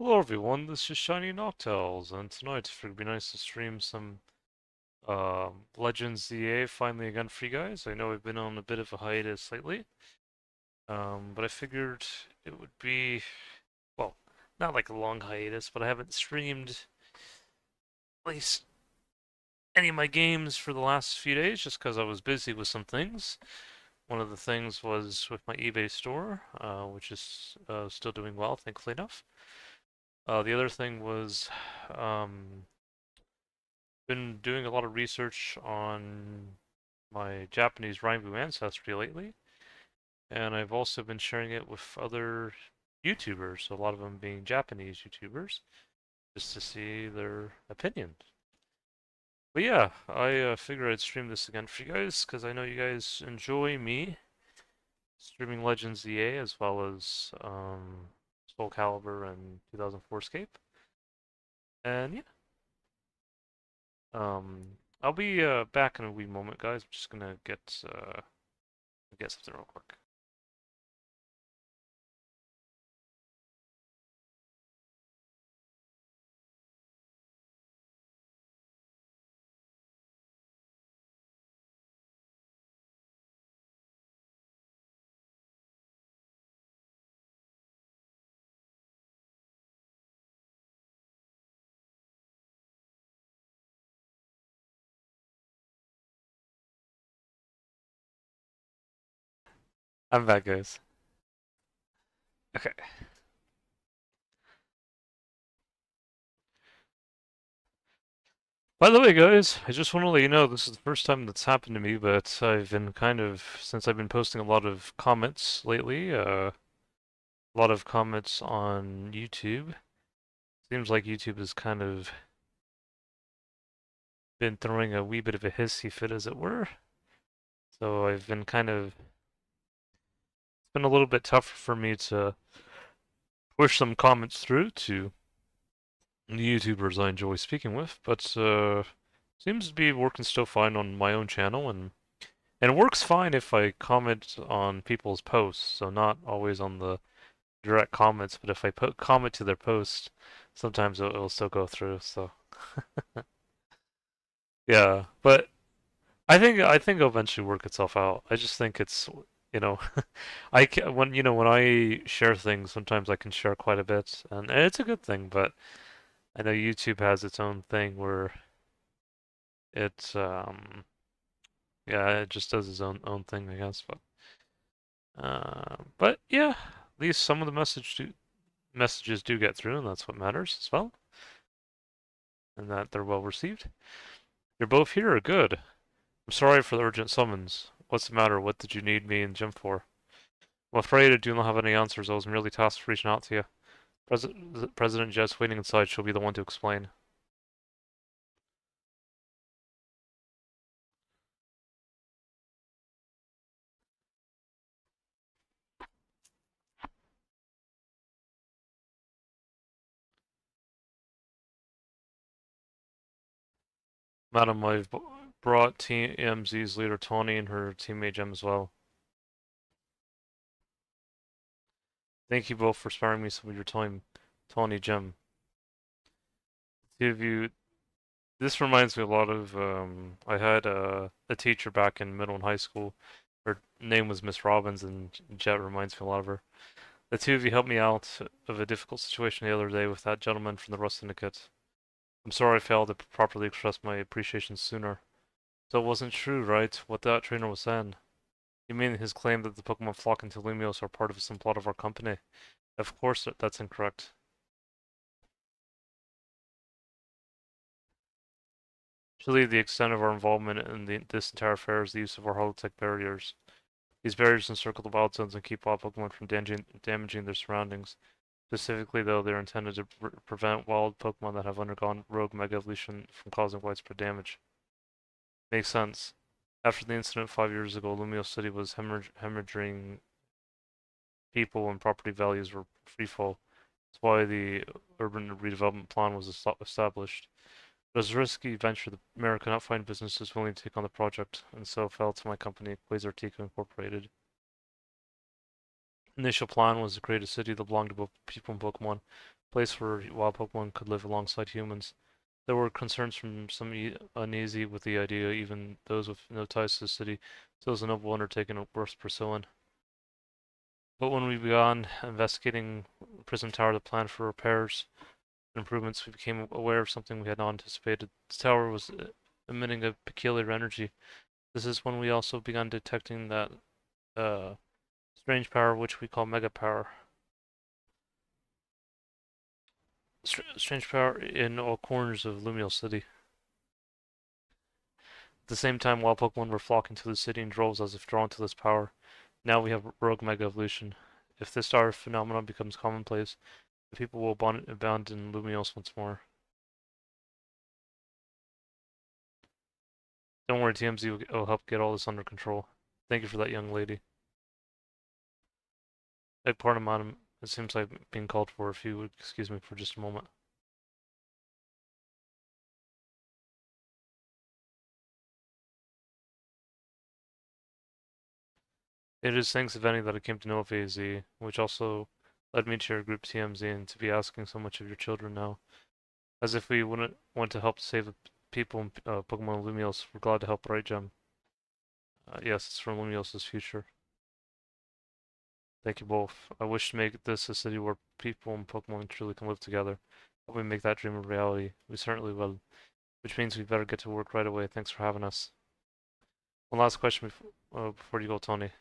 Hello everyone, this is Shiny Noctales, and tonight it would be nice to stream some Legends ZA finally again for you guys. I know I've been on a bit of a hiatus lately, but I figured it would be, well, not like a long hiatus, but I haven't streamed at least any of my games for the last few days just because I was busy with some things. One of the things was with my eBay store, which is still doing well, thankfully enough. The other thing was um, been doing a lot of research on my Japanese Rainbow ancestry lately, and I've also been sharing it with other YouTubers, a lot of them being Japanese YouTubers, just to see their opinion. But yeah, I figured I'd stream this again for you guys because I know you guys enjoy me streaming Legends EA as well as Soul Calibur and 2004 Escape. And yeah, I'll be back in a wee moment, guys. I'm just gonna get something real quick. I'm back, guys. Okay. By the way, guys, I just want to let you know this is the first time that's happened to me, but I've been since I've been posting a lot of comments lately, a lot of comments on YouTube. Seems like YouTube has kind of been throwing a wee bit of a hissy fit, as it were. So I've been it's been a little bit tougher for me to push some comments through to the YouTubers I enjoy speaking with, but seems to be working still fine on my own channel, and it works fine if I comment on people's posts, so not always on the direct comments, but if I put comment to their post, sometimes it'll still go through. So yeah, but I think it'll eventually work itself out. I just think it's you know when I share things, sometimes I can share quite a bit, and it's a good thing. But I know YouTube has its own thing where it's yeah, it just does its own thing, I guess. But yeah, at least some of the messages do get through, and that's what matters as well, and that they're well received. You're both here, good. I'm sorry for the urgent summons. What's the matter? What did you need me in gym for? I'm afraid I do not have any answers. I was merely tasked with reaching out to you. President Jet's waiting inside. She'll be the one to explain. Madam, I've brought TMZ's leader Tawny and her teammate Jem as well. Thank you both for sparing me some of your time, Tawny, Jem. The two of you. This reminds me a lot of I had a teacher back in middle and high school. Her name was Miss Robbins, and Jet reminds me a lot of her. The two of you helped me out of a difficult situation the other day with that gentleman from the Rust Syndicate. I'm sorry I failed to properly express my appreciation sooner. So it wasn't true, right? What that trainer was saying. You mean his claim that the Pokemon flocking to Lumios are part of some plot of our company? Of course that's incorrect. Truly, the extent of our involvement in this entire affair is the use of our holotech barriers. These barriers encircle the wild zones and keep wild Pokemon from damaging their surroundings. Specifically, though, they're intended to prevent wild Pokemon that have undergone rogue Mega Evolution from causing widespread damage. Makes sense. After the incident 5 years ago, Lumio City was hemorrhaging people and property values were freefall. That's why the urban redevelopment plan was established. But as a risky venture, the mayor could not find businesses willing to take on the project, and so fell to my company, Quasartica Incorporated. Initial plan was to create a city that belonged to both people and Pokemon, a place where wild Pokemon could live alongside humans. There were concerns from some uneasy with the idea, even those with no ties to the city, so it was a noble undertaking worth pursuing. But when we began investigating Prism Tower, the plan for repairs and improvements, we became aware of something we had not anticipated. The tower was emitting a peculiar energy. This is when we also began detecting that strange power, which we call Mega Power. Strange power in all corners of Lumiose City. At the same time, wild Pokemon were flocking to the city in droves as if drawn to this power. Now we have Rogue Mega Evolution. If this star phenomenon becomes commonplace, the people will abandon Lumiose once more. Don't worry, TMZ will help get all this under control. Thank you for that, young lady. Beg pardon, madam. It seems like being called for. If you would excuse me for just a moment. It is thanks, if any, that I came to know of AZ, which also led me to your group TMZ and to be asking so much of your children now. As if we wouldn't want to help save the people in Pokemon Lumiose. We're glad to help, right, Gem? Yes, it's from Lumiose's future. Thank you both. I wish to make this a city where people and Pokemon truly can live together. Hope we make that dream a reality. We certainly will. Which means we better get to work right away. Thanks for having us. One last question before you go, Tony.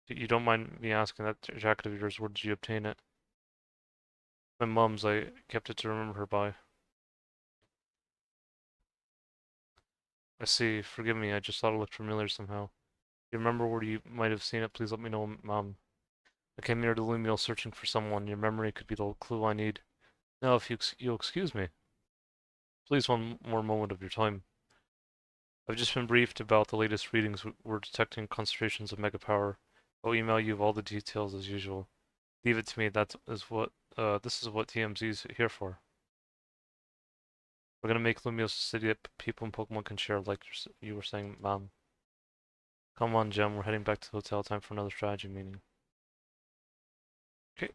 You don't mind me asking, that jacket of yours, where did you obtain it? My mum's. I kept it to remember her by. I see. Forgive me, I just thought it looked familiar somehow. You remember where you might have seen it? Please let me know, Mom. I came here to Lumiose searching for someone. Your memory could be the clue I need. Now, if you'll excuse me. Please, one more moment of your time. I've just been briefed about the latest readings. We're detecting concentrations of mega power. I'll email you all the details as usual. Leave it to me. This is what TMZ's here for. We're gonna make Lumiose a city that people and Pokemon can share, like you were saying, Mom. Come on, Gem. We're heading back to the hotel. Time for another strategy meeting. Okay.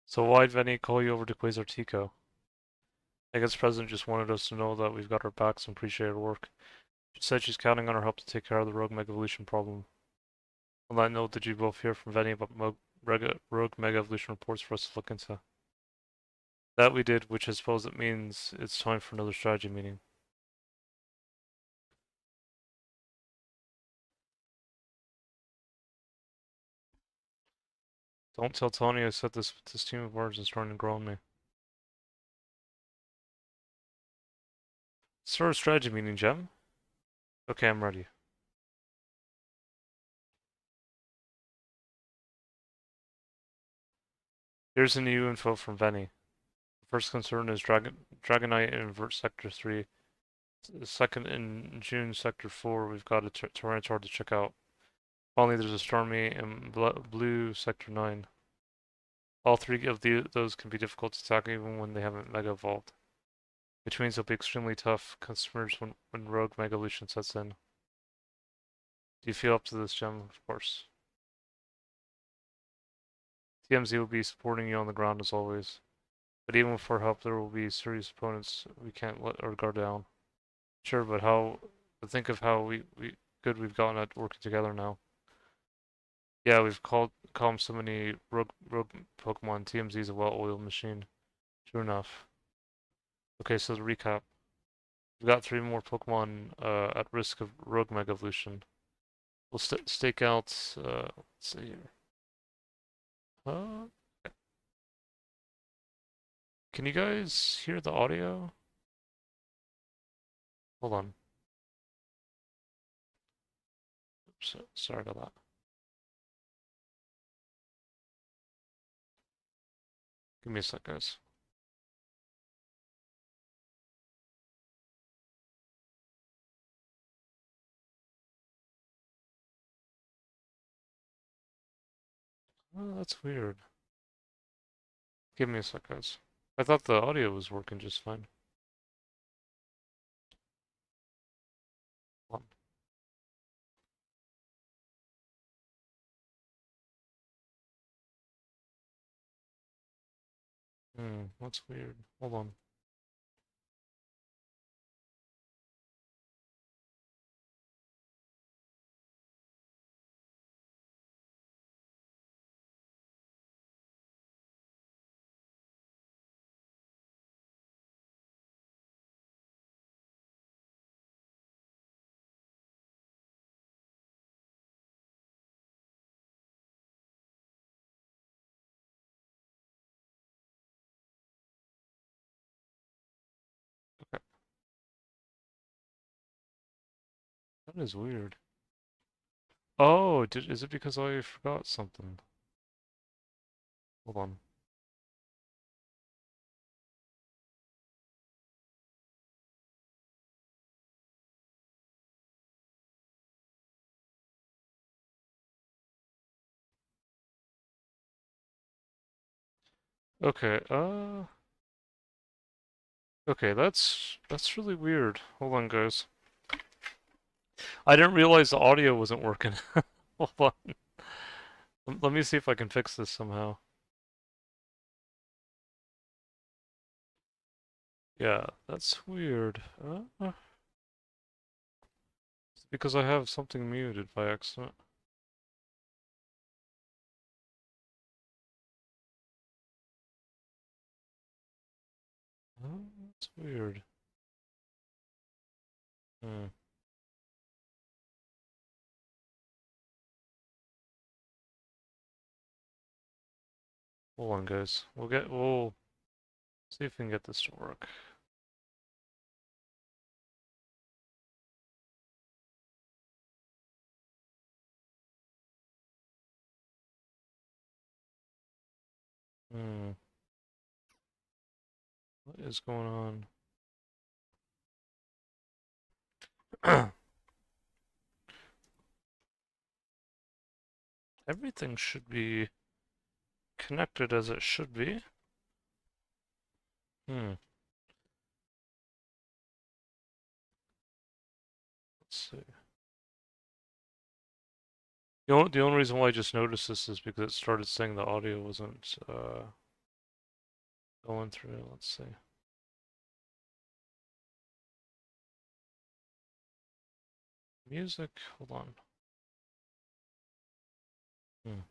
So why'd Venny call you over to Quasar Tico? I guess President just wanted us to know that we've got our backs and appreciate her work. She said she's counting on our help to take care of the Rogue Mega Evolution problem. On that note, did you both hear from Venny about Rogue Mega Evolution reports for us to look into? That we did, which I suppose it means it's time for another strategy meeting. Don't tell Tony I said this team of ours is trying to grow on me. Start a strategy meeting, Gem. Okay, I'm ready. Here's the new info from Venny. The first concern is Dragonite in Sector 3. The second in June, Sector 4, we've got a Tyranitar to check out. Finally, there's a Stormy in Blue Sector 9. All three of those can be difficult to attack even when they haven't Mega Evolved. Which means they'll be extremely tough customers when Rogue Mega Evolution sets in. Do you feel up to this, Gem? Of course. TMZ will be supporting you on the ground as always. But even with our help, there will be serious opponents we can't let our guard down. Sure, but think of how good we've gotten at working together now. Yeah, we've called so many rogue Pokemon. TMZ is a well-oiled machine. True enough. Okay, so the recap. We've got 3 more Pokemon at risk of Rogue Mega Evolution. We'll stake out. Let's see here. Uh, can you guys hear the audio? Hold on. Oops, sorry about that. Give me a sec, guys. Oh, that's weird. Give me a sec, guys. I thought the audio was working just fine. Hold on. That's weird. Hold on. Okay. That is weird. Oh, is it because I forgot something? Hold on. Okay, okay, that's really weird. Hold on, guys. I didn't realize the audio wasn't working. Hold on. Let me see if I can fix this somehow. Yeah, that's weird. It's because I have something muted by accident. That's weird. Hmm. Hold on, guys. We'll see if we can get this to work. Hmm. What is going on? Everything should be connected as it should be. Hmm. Let's see. The only reason why I just noticed this is because it started saying the audio wasn't going through. Let's see. Music. Hold on. Hmm.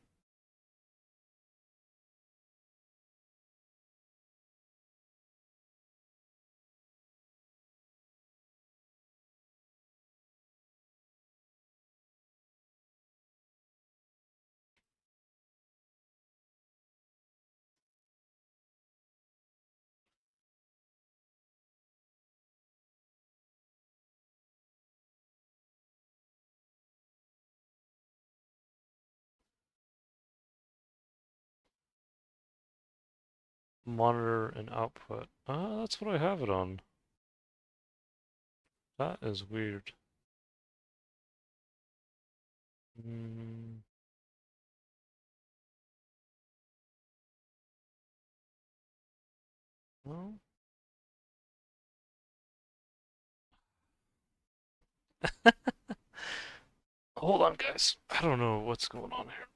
Monitor and output. That's what I have it on. That is weird. Hmm. Well. Hold on, guys. I don't know what's going on here.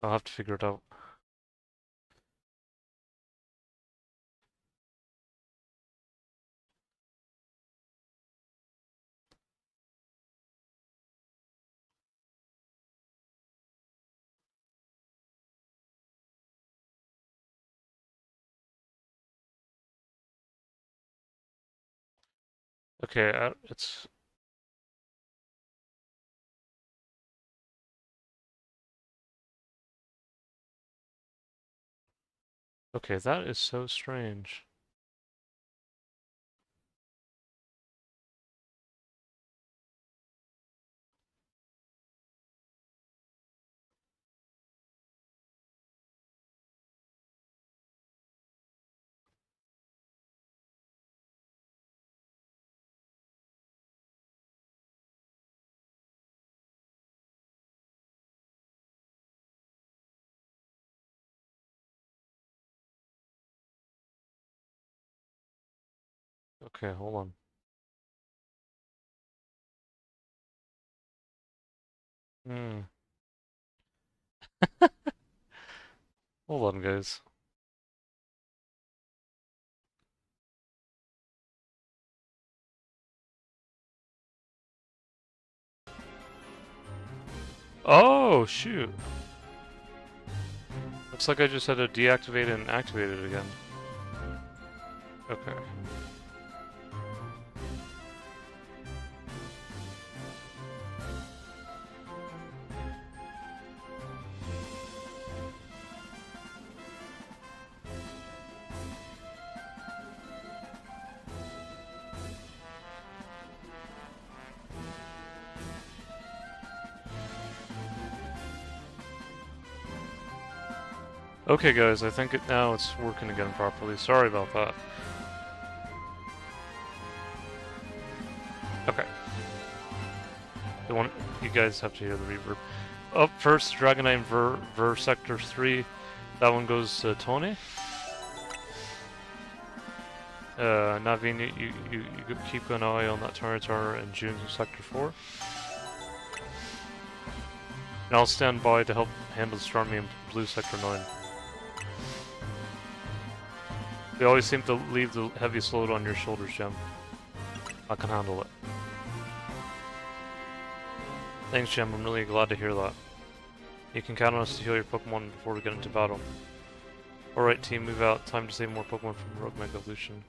I'll have to figure it out. Okay, it's... Okay, that is so strange. Okay, hold on. Hmm. Hold on, guys. Oh, shoot. Looks like I just had to deactivate and activate it again. Okay. Okay, guys, I think now it's working again properly. Sorry about that. Okay. You guys have to hear the reverb. Up first, Dragonite Ver Sector 3. That one goes to Tony. Naveen, you keep an eye on that Tyranitar and June in Sector 4. And I'll stand by to help handle Stormy in Blue Sector 9. They always seem to leave the heaviest load on your shoulders, Gem. I can handle it. Thanks, Gem. I'm really glad to hear that. You can count on us to heal your Pokemon before we get into battle. Alright, team, move out. Time to save more Pokemon from Rogue Mega Evolution.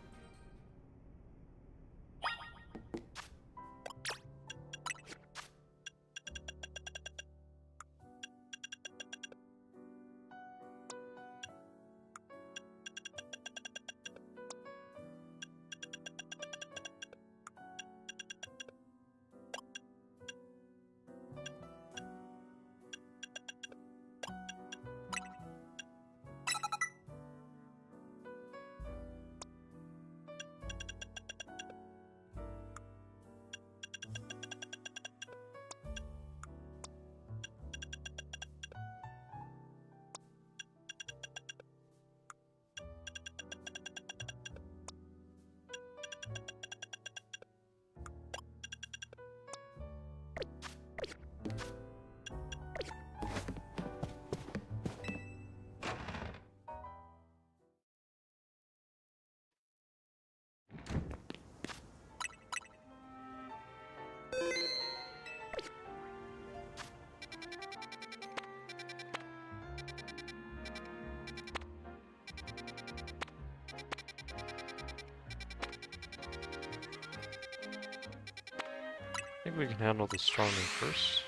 I think we can handle the Stormy first.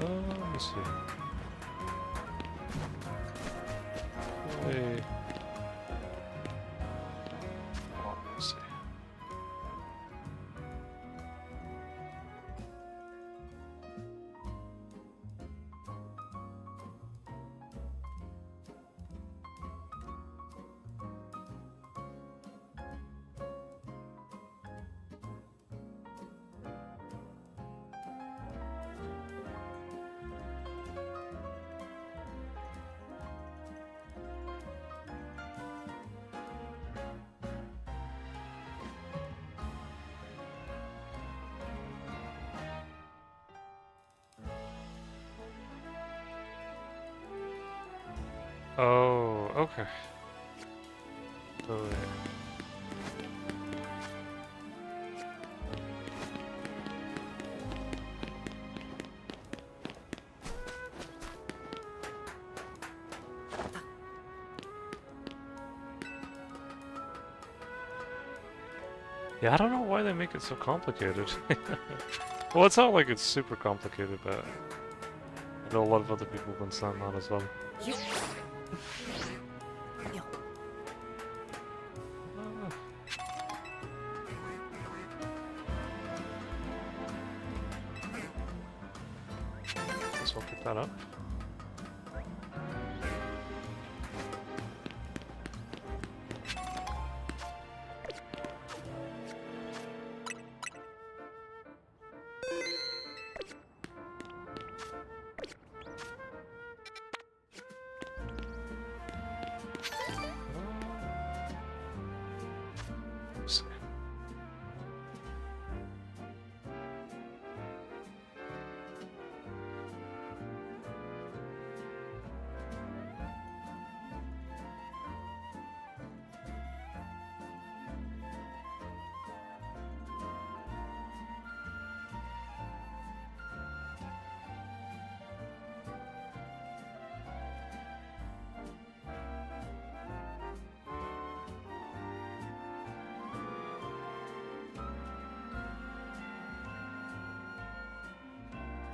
Let me see. Wait. Oh, let me see. Oh, okay. So, yeah, I don't know why they make it so complicated. Well, it's not like it's super complicated, but I know a lot of other people have been saying that as well. Guess I'll pick that up.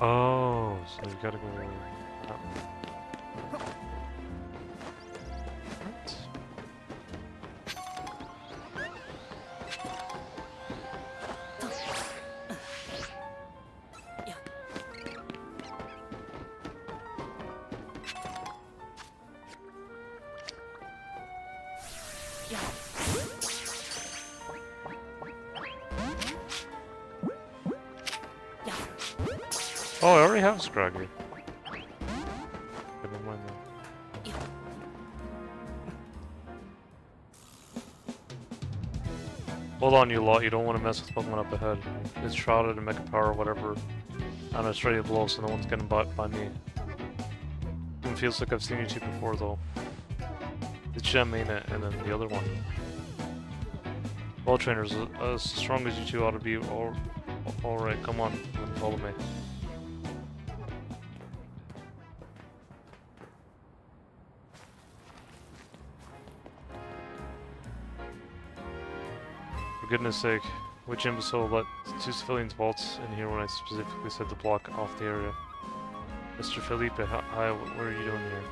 Oh, so you gotta go that way. Right. Oh, I already have Scraggy. Never mind that. Hold on, you lot. You don't want to mess with Pokemon up ahead. It's Shrouded and Mecha Power or whatever. And it's ready to blow, so no one's getting bought by me. It feels like I've seen you two before, though. The Gem main it, and then the other one. Well, trainers, as strong as you two ought to be, alright, come on, and follow me. For goodness sake, which imbecile let two civilians waltz in here when I specifically said to block off the area? Mr. Felipe, hi, what are you doing here?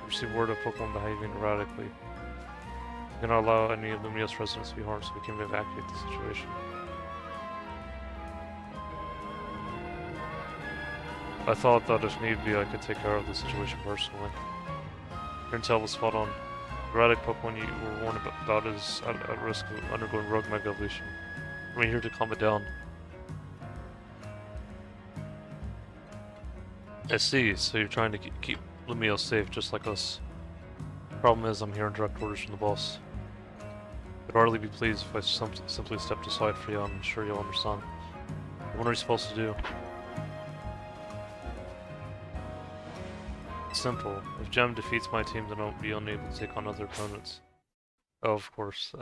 I received word of Pokemon behaving erratically. We cannot allow any Lumiose residents to be harmed, so we can evacuate the situation. I thought that if need be, I could take care of the situation personally. Your intel was spot on. Erratic Pokemon you were warned about is at risk of undergoing rogue Mega Evolution. We're here to calm it down. I see, so you're trying to keep Lumiose safe, just like us. Problem is, I'm here in direct orders from the boss. I'd hardly be pleased if I simply stepped aside for you, I'm sure you'll understand. What are you supposed to do? It's simple. If Gem defeats my team, then I'll be unable to take on other opponents. Oh, of course.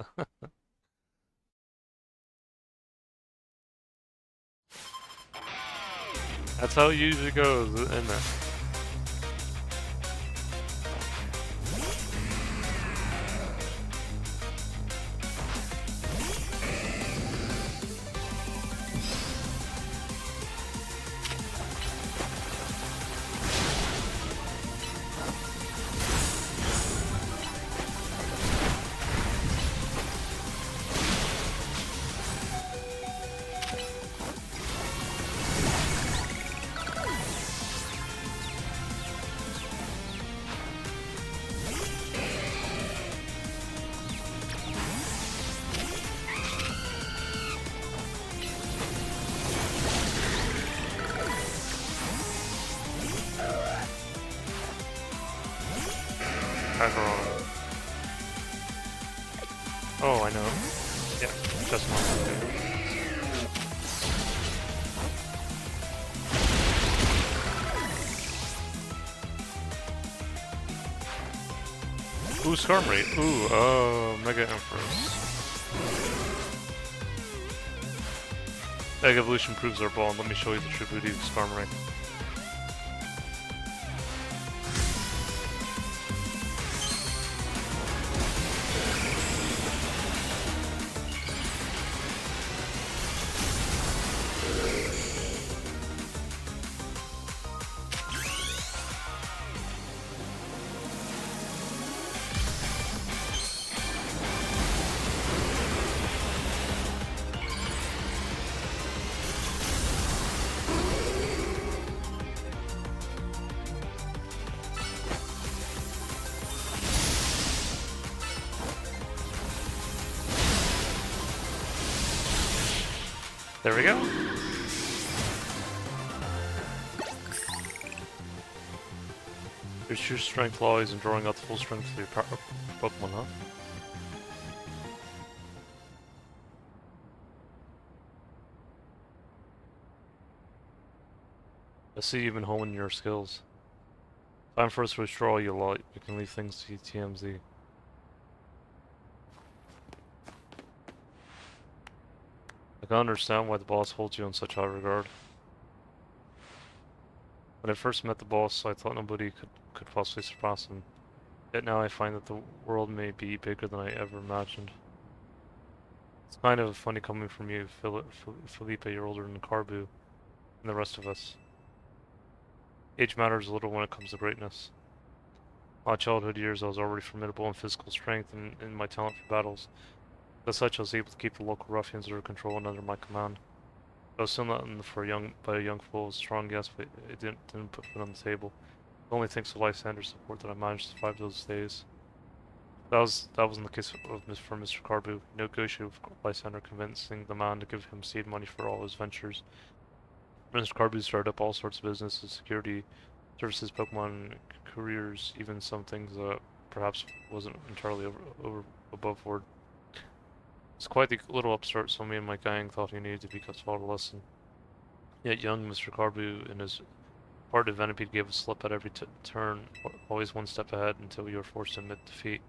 That's how it usually goes, isn't it? Oh, I know. Yeah, just one. Ooh, Skarmory. Ooh, Mega Empress. Egg Evolution proves our ball, and let me show you the true beauty of Skarmory. There we go. Your true strength lies in drawing out the full strength of your Pokemon, huh? I see you've been honing your skills. Time for us to withdraw you lot. You can leave things to TMZ. I can understand why the boss holds you in such high regard. When I first met the boss, I thought nobody could possibly surpass him. Yet now I find that the world may be bigger than I ever imagined. It's kind of funny coming from you, Felipe, you're older than Carbu and the rest of us. Age matters a little when it comes to greatness. My childhood years I was already formidable in physical strength and in my talent for battles. As such, I was able to keep the local ruffians under control and under my command. I was still not in for a young fool, strong yes, but it didn't put food on the table. Only thanks to Lysander's support that I managed to survive those days. That wasn't the case for Mr. Carbu. He negotiated with Lysander, convincing the man to give him seed money for all his ventures. Mr. Carbu started up all sorts of businesses, security, services, Pokemon, careers, even some things that perhaps wasn't entirely above board. It's quite the little upstart, so me and my gang thought he needed to be taught a lesson. Yet young Mr. Carbu, in his heart of Venipede, gave a slip at every turn, always one step ahead until we were forced to admit defeat.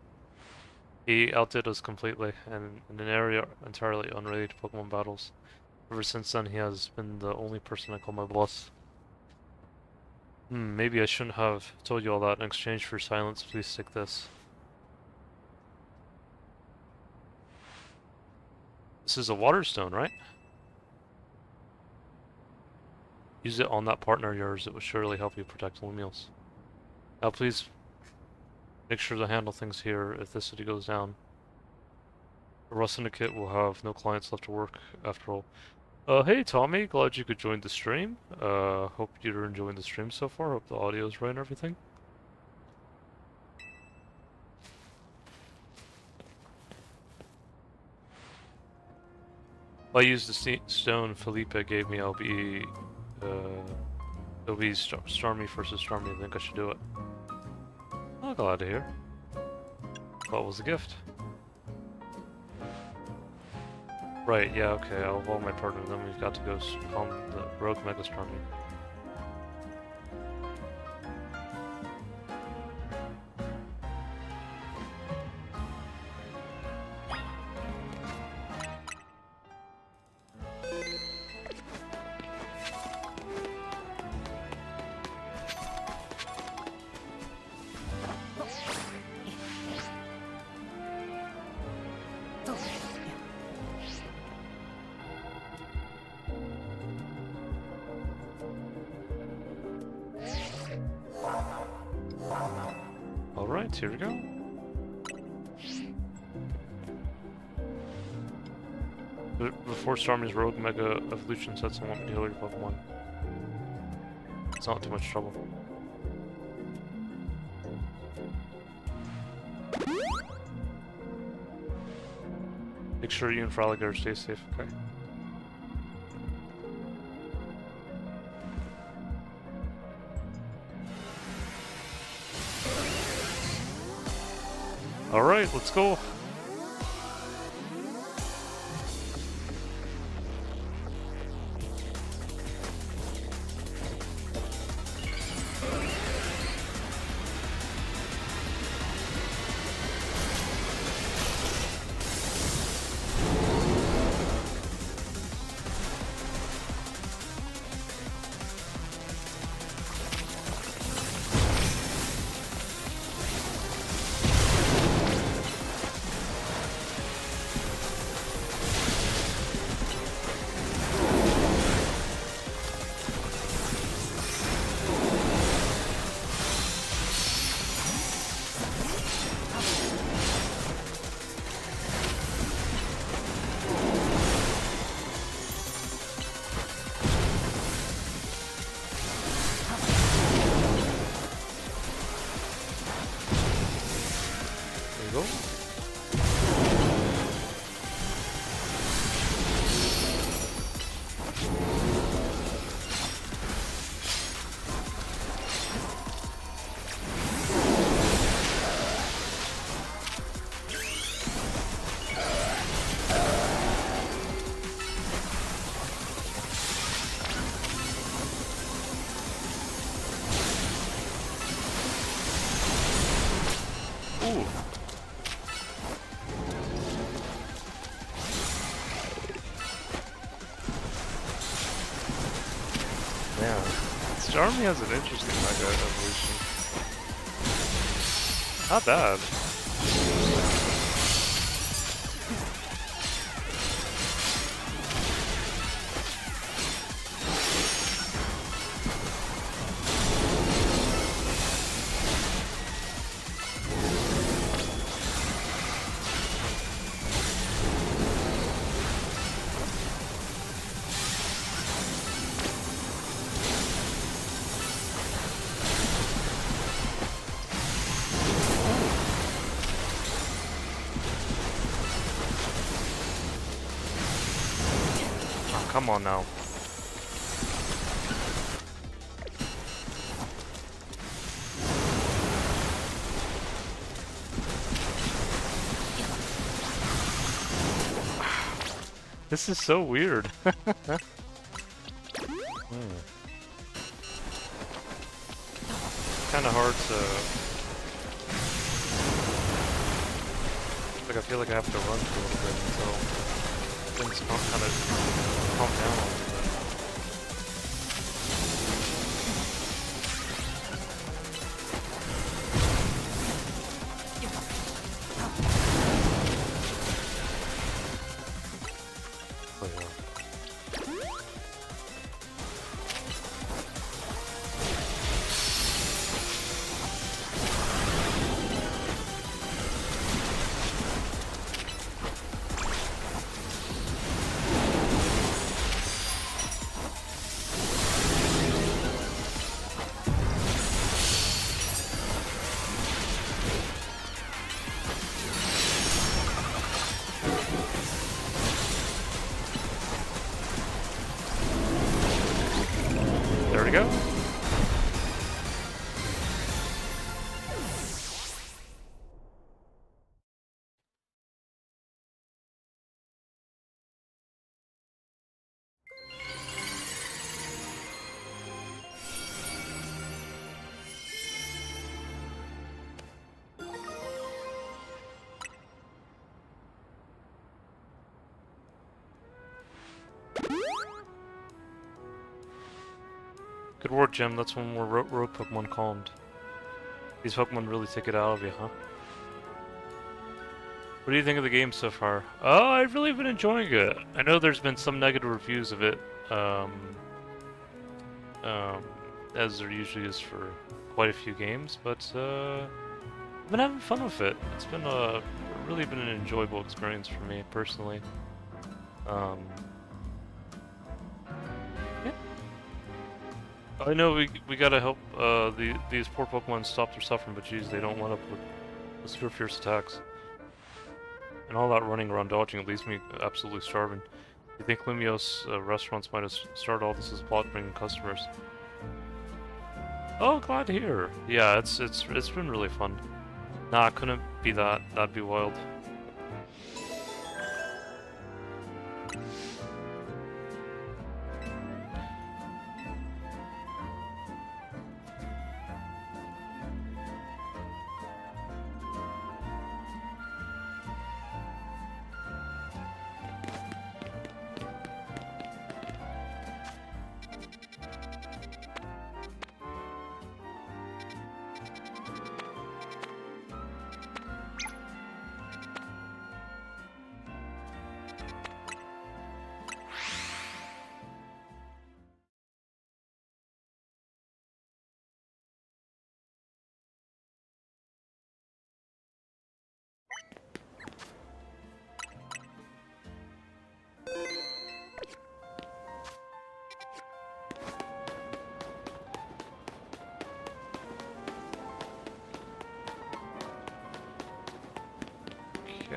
He outdid us completely, and in an area entirely unrelated to Pokemon battles. Ever since then, he has been the only person I call my boss. Maybe I shouldn't have told you all that. In exchange for silence, please take this. This is a water stone, right? Use it on that partner of yours. It will surely help you protect Lumiose. Now please make sure to handle things here if this city goes down. The Rust Syndicate will have no clients left to work after all. Hey Tommy, glad you could join the stream. Hope you're enjoying the stream so far. Hope the audio's right and everything. If I use the stone Felipe gave me, it'll be Starmie versus Starmie. I think I should do it. Oh, glad to hear. What was the gift? Right, yeah, okay, I'll evolve my partner, then we've got to go calm the rogue Mega Starmie. Alright, here we go. Before Starmie's Rogue Mega Evolution sets, I want to heal your Pokemon. It's not too much trouble. Make sure you and Froligator stay safe, okay? Alright, let's go. Starmie has an interesting Mega evolution. Not bad. Come on now. This is so weird. Kind of hard to... I feel like I have to run for a little bit until things kind of calm down a little bit. Oh, yeah. There we go. Good work, Jim. That's when more road Pokemon calmed. These Pokemon really take it out of you, huh? What do you think of the game so far? Oh, I've really been enjoying it. I know there's been some negative reviews of it, as there usually is for quite a few games, but I've been having fun with it. It's been really been an enjoyable experience for me personally. Yeah. I know we gotta help these poor Pokemon stop their suffering, but geez, they don't let up with the super fierce attacks. And all that running around dodging, it leaves me absolutely starving. You think Lumiose restaurants might have started all this as a plot bringing customers? Oh, glad to hear. Yeah, it's been really fun. Nah, it couldn't be that. That'd be wild.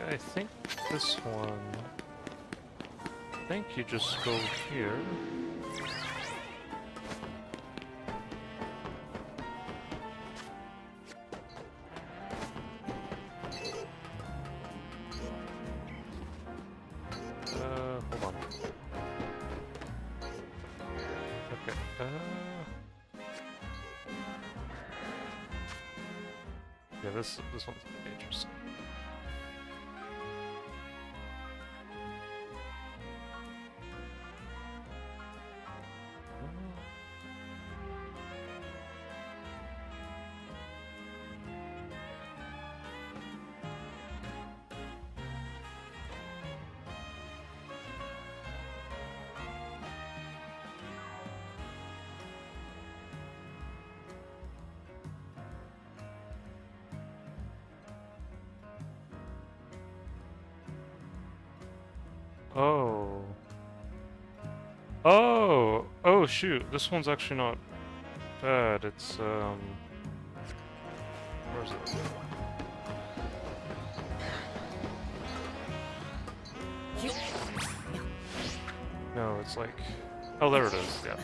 I think this one... I think you just go here. Hold on. Okay, yeah, this one's interesting. Oh. Oh! Oh shoot, this one's actually not bad. It's, where is it? No, it's like... Oh, there it is, yeah.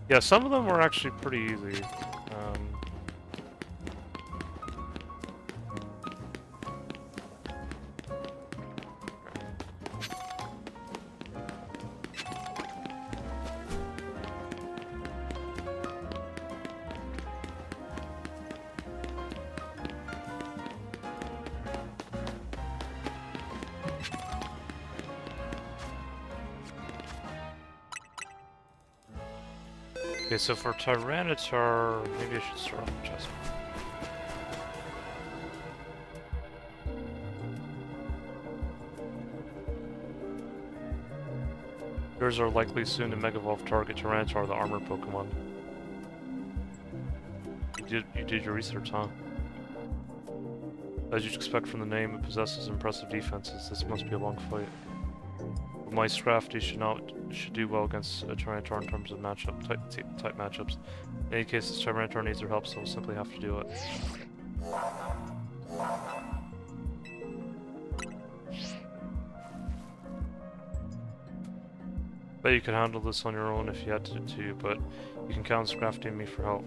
Yeah, some of them were actually pretty easy. Okay, so for Tyranitar, maybe I should start off with Chespin. Yours are likely soon to Mega Evolve target Tyranitar, the armor Pokemon. You did your research, huh? As you'd expect from the name, it possesses impressive defenses. This must be a long fight. Mice Scrafty should do well against a Tyranitar in terms of type matchups. In any case, this Tyranitar needs their help, so we'll simply have to do it. Bet you could handle this on your own if you had to, but you can count on Scrafty and me for help.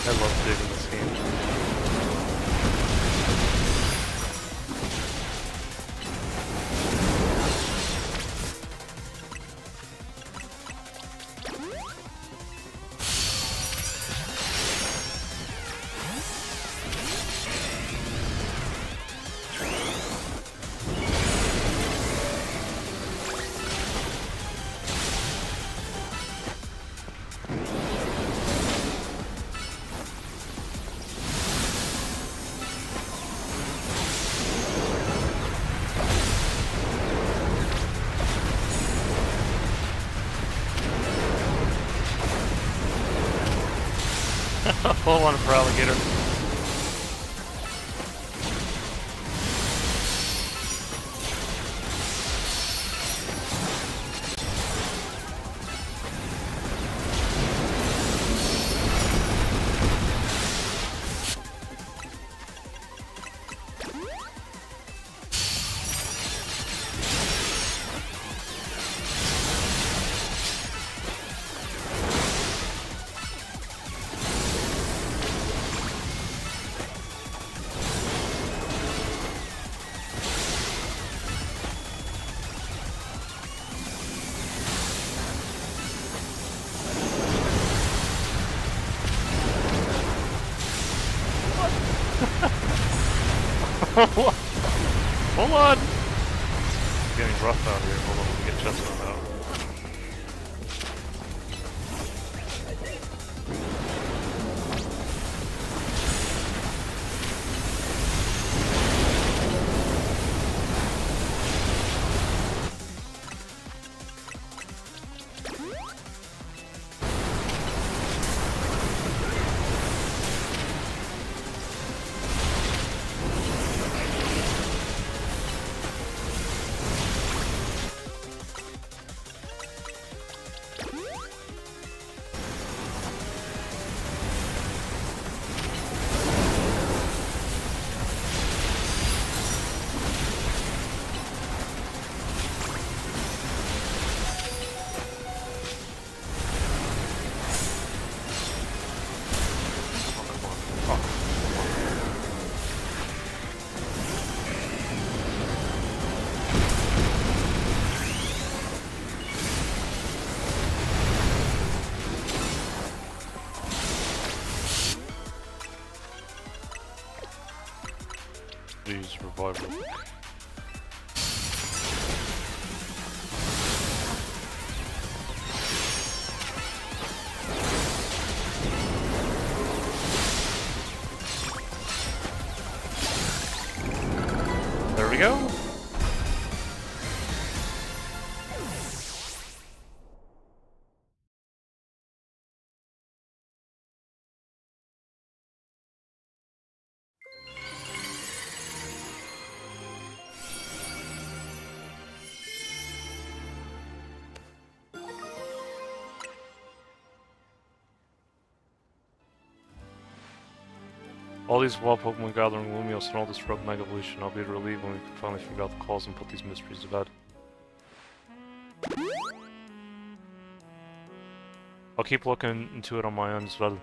I love digging this game. Full one for Alligator. Hold on! It's getting rough out here. Hold on, let me get Chestnut out. use revive real quick. There we go. All these wild Pokemon gathering Lumios and all this rogue Mega Evolution, I'll be relieved when we can finally figure out the calls and put these mysteries to bed. I'll keep looking into it on my end as well.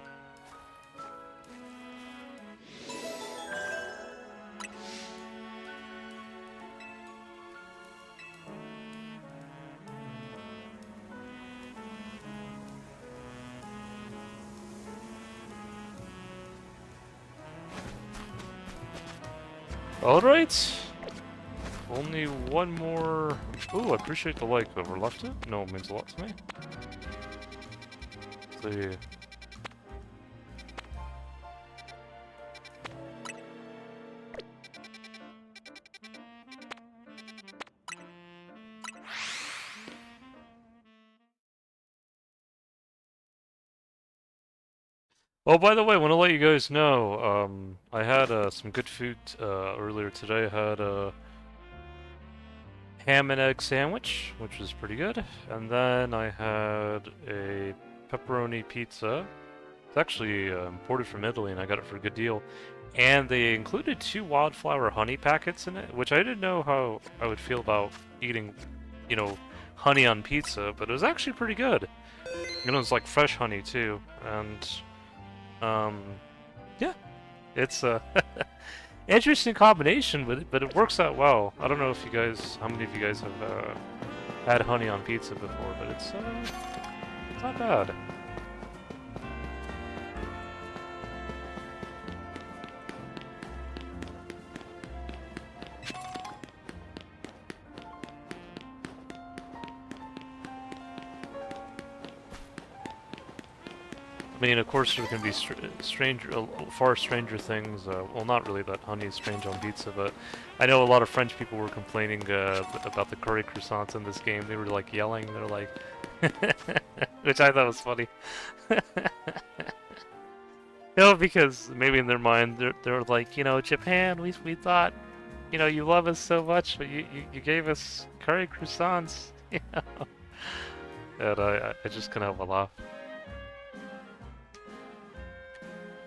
Alright. Only one more. Ooh, I appreciate the like. Whoever left it? No, it means a lot to me. See. Oh, by the way, I want to let you guys know, I had some good food earlier today. I had a ham and egg sandwich, which was pretty good, and then I had a pepperoni pizza. It's actually imported from Italy, and I got it for a good deal. And they included 2 wildflower honey packets in it, which I didn't know how I would feel about eating, you know, honey on pizza, but it was actually pretty good. And it was like fresh honey too, and yeah, it's a interesting combination, but it works out well. I don't know if you guys, how many of you guys have had honey on pizza before, but it's not bad. I mean, of course, there can be far stranger things. Well, not really that honey is strange on pizza, but I know a lot of French people were complaining about the curry croissants in this game. They were like yelling. They're like, which I thought was funny. No, because maybe in their mind they're like, you know, Japan, we thought, you know, you love us so much, but you gave us curry croissants, you know. And I just couldn't help but laugh.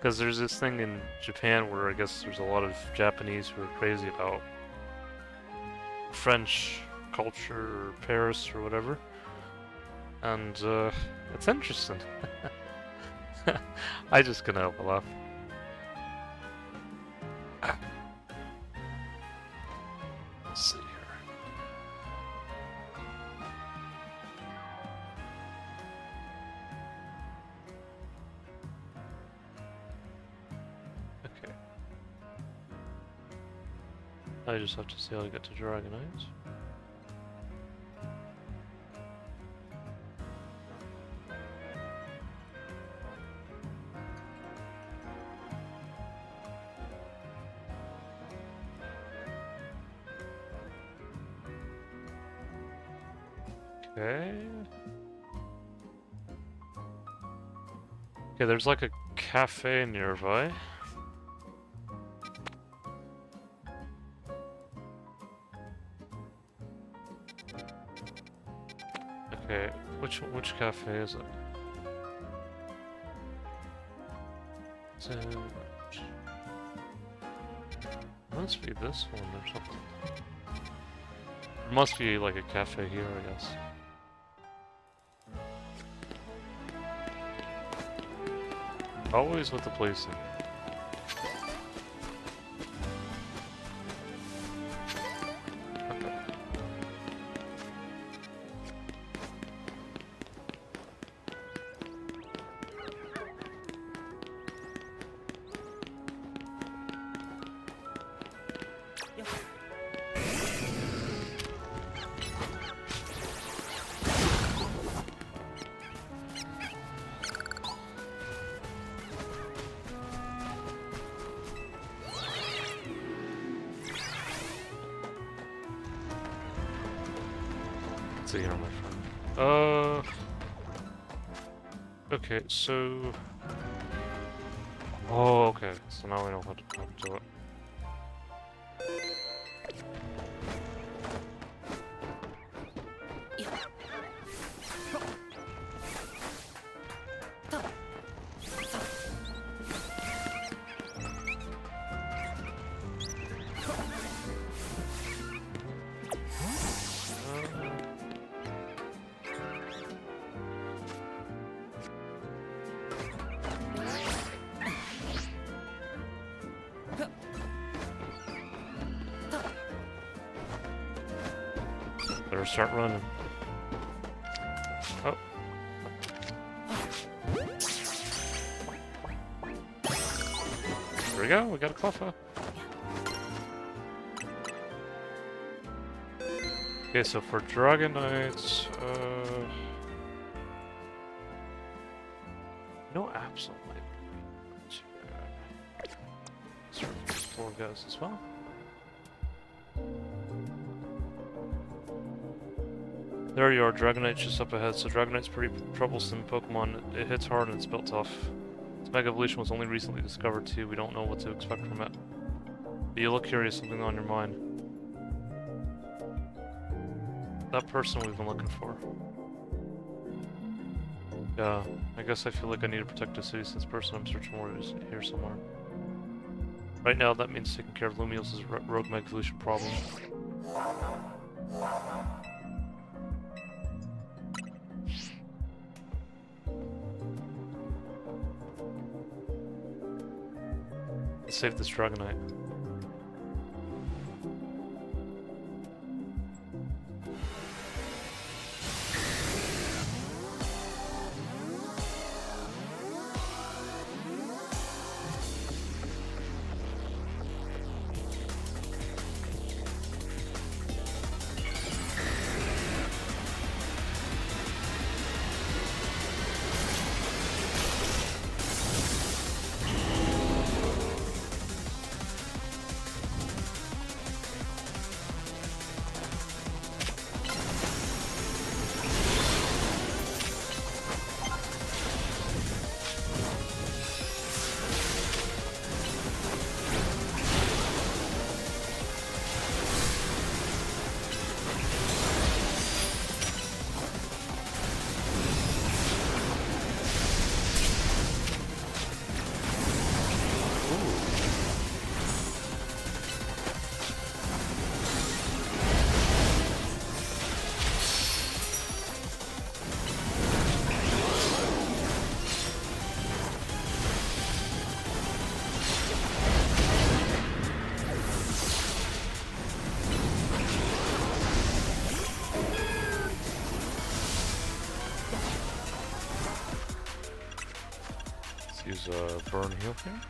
Because there's this thing in Japan where I guess there's a lot of Japanese who are crazy about French culture or Paris or whatever. And it's interesting. I just couldn't help but laugh. Let's see here. Okay. I just have to see how to get to Dragonite. Okay. Okay, there's like a cafe nearby. Okay, which cafe is it? So, must be this one or something. There must be like a cafe here, I guess. Always with the placing. Okay. see here, my friend. Okay, so... Oh, okay. So now we know how to do it. Better start running. Oh. There we go, we got a Cleffa. Okay, so for Dragonites, no Absol might be too bad. Start with these 4 guys as well. There you are, Dragonite just up ahead. So Dragonite's pretty troublesome Pokemon. It hits hard and it's built tough. Its Mega Evolution was only recently discovered too. We don't know what to expect from it. But you look curious, something on your mind. That person we've been looking for. Yeah, I guess I feel like I need to protect the city since the person I'm searching for is here somewhere. Right now, that means taking care of Lumios's rogue Mega Evolution problem. Let's save this Dragonite. Use a burn heal here.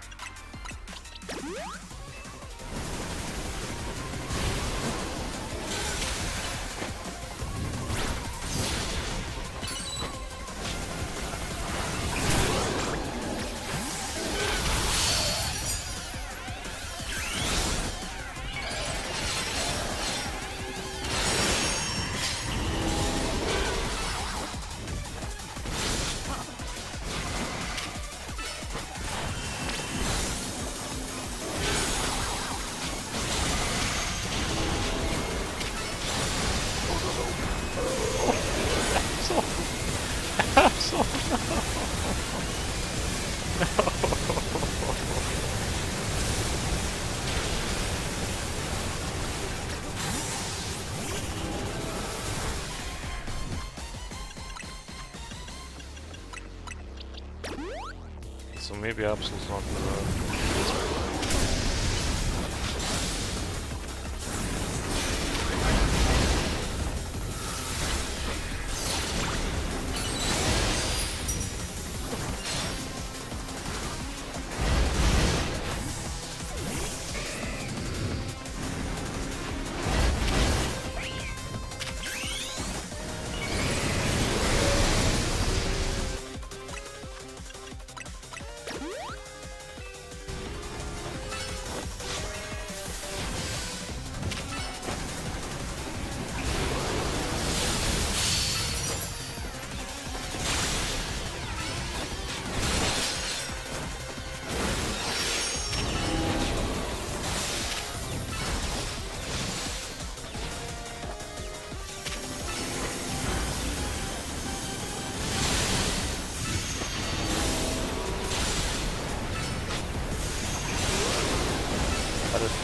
So maybe Absol's not gonna...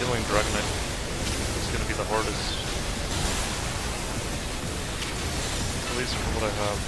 feeling Dragonite is gonna be the hardest. At least from what I have.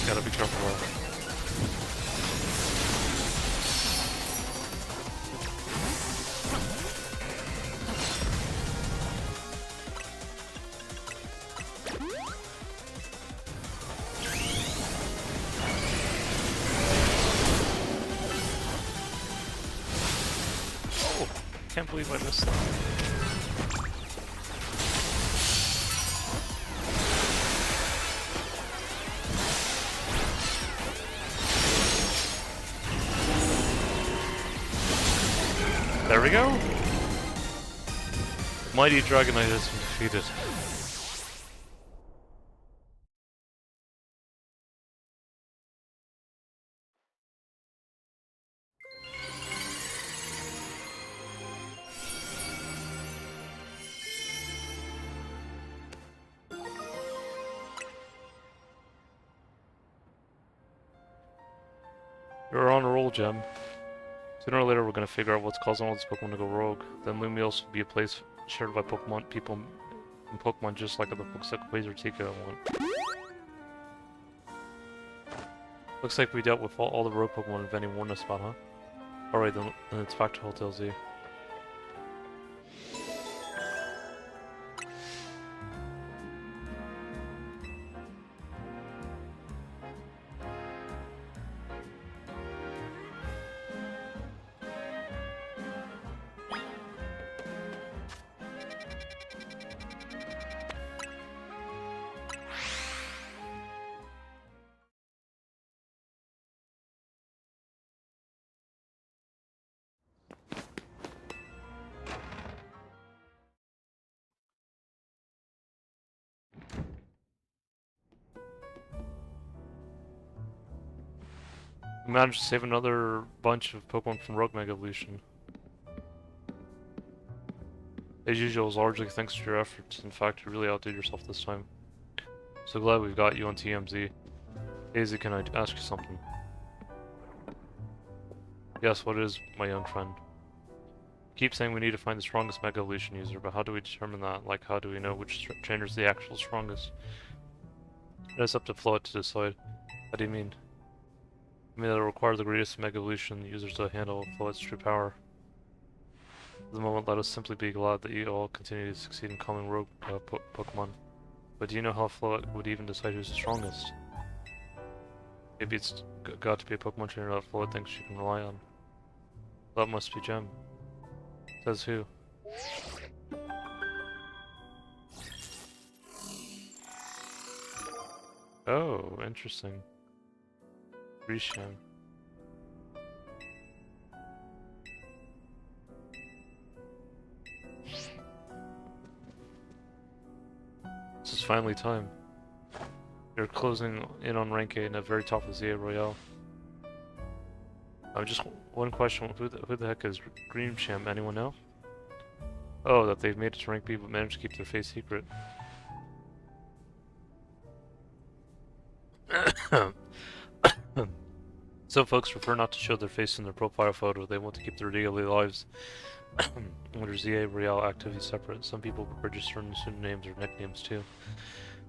Gotta be careful. Oh, can't believe I missed that. There we go! Mighty Dragonite has been defeated. You're on a roll, Gem. Sooner or later, we're gonna figure out what's causing all these Pokemon to go rogue. Then Lumiose will be a place shared by Pokemon people and Pokemon just like the Quasar Tika one. Looks like we dealt with all the rogue Pokemon in Veni Warna spot, huh? Alright, then it's back to Hotel Z. We managed to save another bunch of Pokemon from Rogue Mega Evolution. As usual, it was largely thanks to your efforts. In fact, you really outdid yourself this time. So glad we've got you on TMZ. Daisy, can I ask you something? Yes, what is, my young friend? You keep saying we need to find the strongest Mega Evolution user, but how do we determine that? Like, how do we know which trainer is the actual strongest? It's up to Float to decide. How do you mean? I mean, it'll require the greatest Mega Evolution users to handle Float's true power. At the moment, let us simply be glad that you all continue to succeed in calming rogue Pokemon. But do you know how Float would even decide who's the strongest? Maybe it's got to be a Pokemon trainer that Float thinks she can rely on. That must be Gem. Says who? Oh, interesting. Rishan. This is finally time. You're closing in on rank 8 and at very top of ZA Royale. Just one question, who the heck is Green Champ? Anyone know? Oh, that they've made it to rank B but managed to keep their face secret. Some folks prefer not to show their face in their profile photo. They want to keep their daily lives under ZA Royale activity separate. Some people prefer just certain pseudonyms or nicknames too.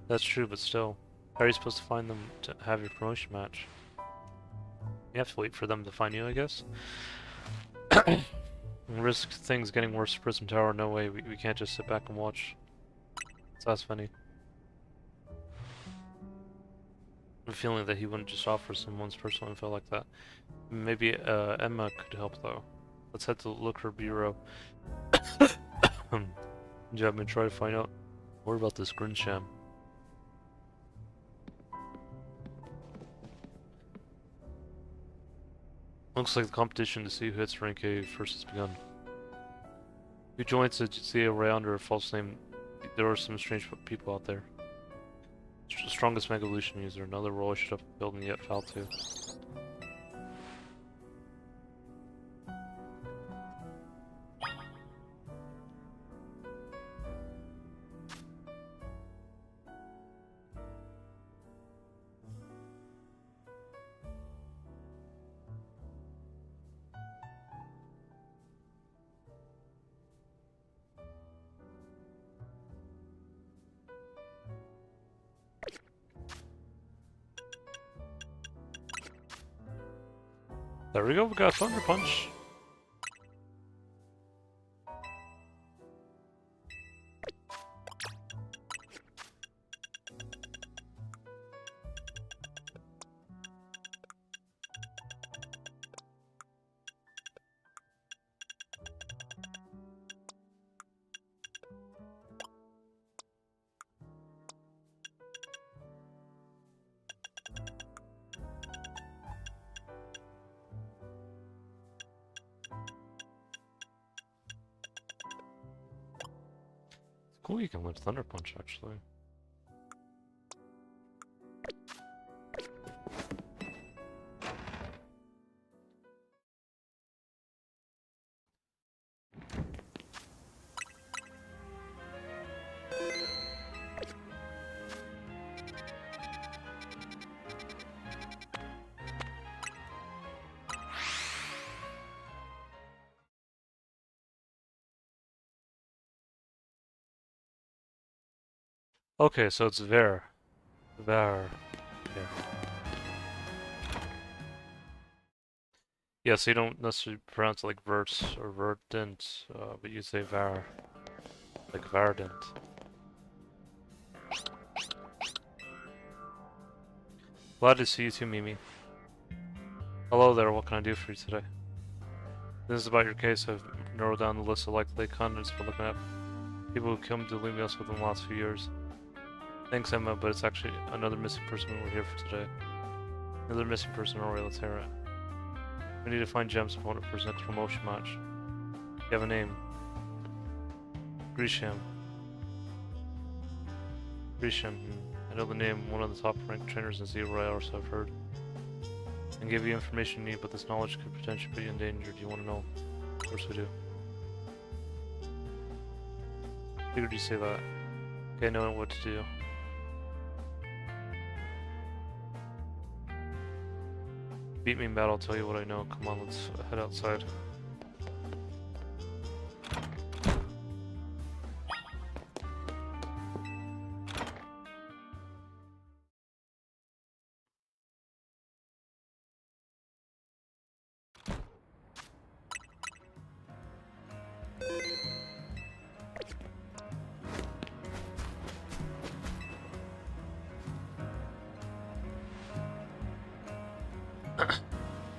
That's true, but still. How are you supposed to find them to have your promotion match? You have to wait for them to find you, I guess. Risk things getting worse to Prism Tower, no way. We can't just sit back and watch. So that's funny. I'm feeling that he wouldn't just offer someone's personal info like that. Maybe Emma could help though. Let's head to look her bureau. Do you have me try to find out more about this Grinsham? Looks like the competition to see who hits rank A first has begun. Who joins the ZA Ray under a false name? There are some strange people out there. Strongest Mega Evolution user, another role I should have built and yet failed to. There we go, we got Thunder Punch. Cool, you can lift Thunder Punch actually. Okay, so it's Ver. Ver. Yeah. Yeah, so you don't necessarily pronounce it like Vert or Verdant, but you say Var. Like Vardant. Glad to see you too, Mimi. Hello there, what can I do for you today? This is about your case. I've narrowed down the list of likely candidates for looking at. People who come to leave us within the last few years. Thanks, Emma, but it's actually another missing person we're here for today. Another missing person, alright, let's hear it. We need to find Gem's opponent for his next promotion match. You have a name. Grisham. Grisham. I know the name, one of the top ranked trainers in ZA Royale, so I've heard. I can give you information you need, but this knowledge could potentially put you in danger. Do you want to know? Of course we do. Figured you say that. Okay, knowing what to do. Beat me in battle, I'll tell you what I know. Come on, let's head outside.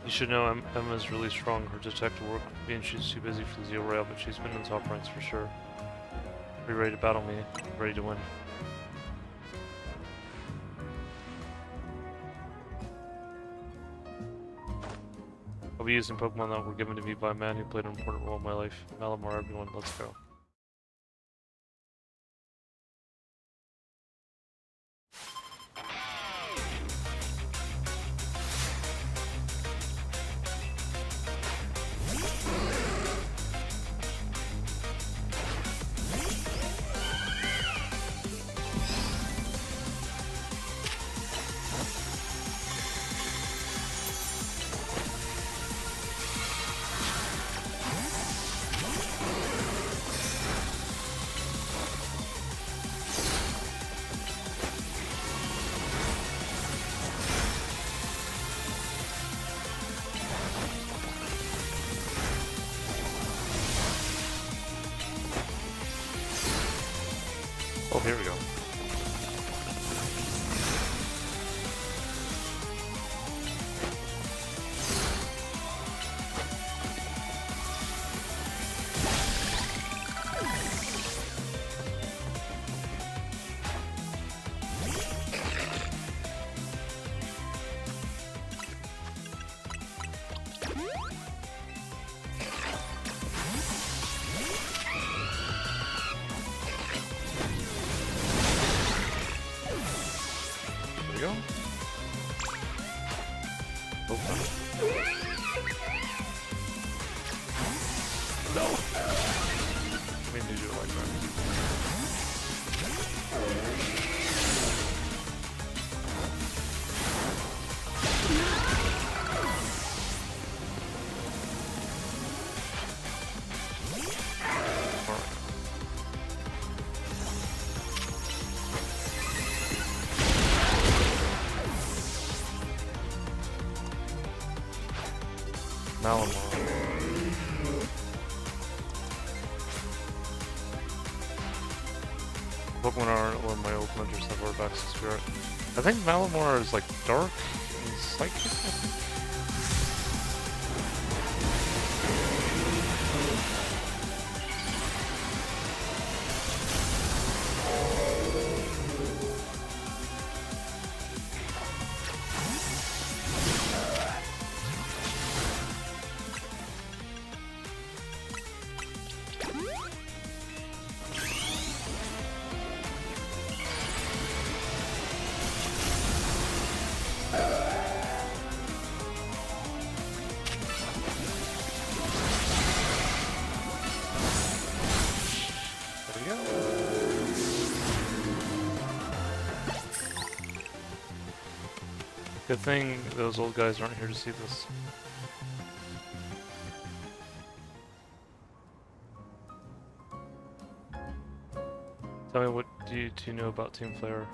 You should know Emma's really strong. Her detective work being she's too busy for the ZA Royale, but she's been in the top ranks for sure. Are you ready to battle me? Ready to win. I'll be using Pokemon that were given to me by a man who played an important role in my life. Malamar, everyone, let's go. here we go. There we go. Open. No. I mean, did you like that? Malamar. Pokemon are one of my old mentors have Orbex Spirit. I think Malamar is like dark and psychic, I think. There we go. Good thing those old guys aren't here to see this. Tell me, what do you know about Team Flare?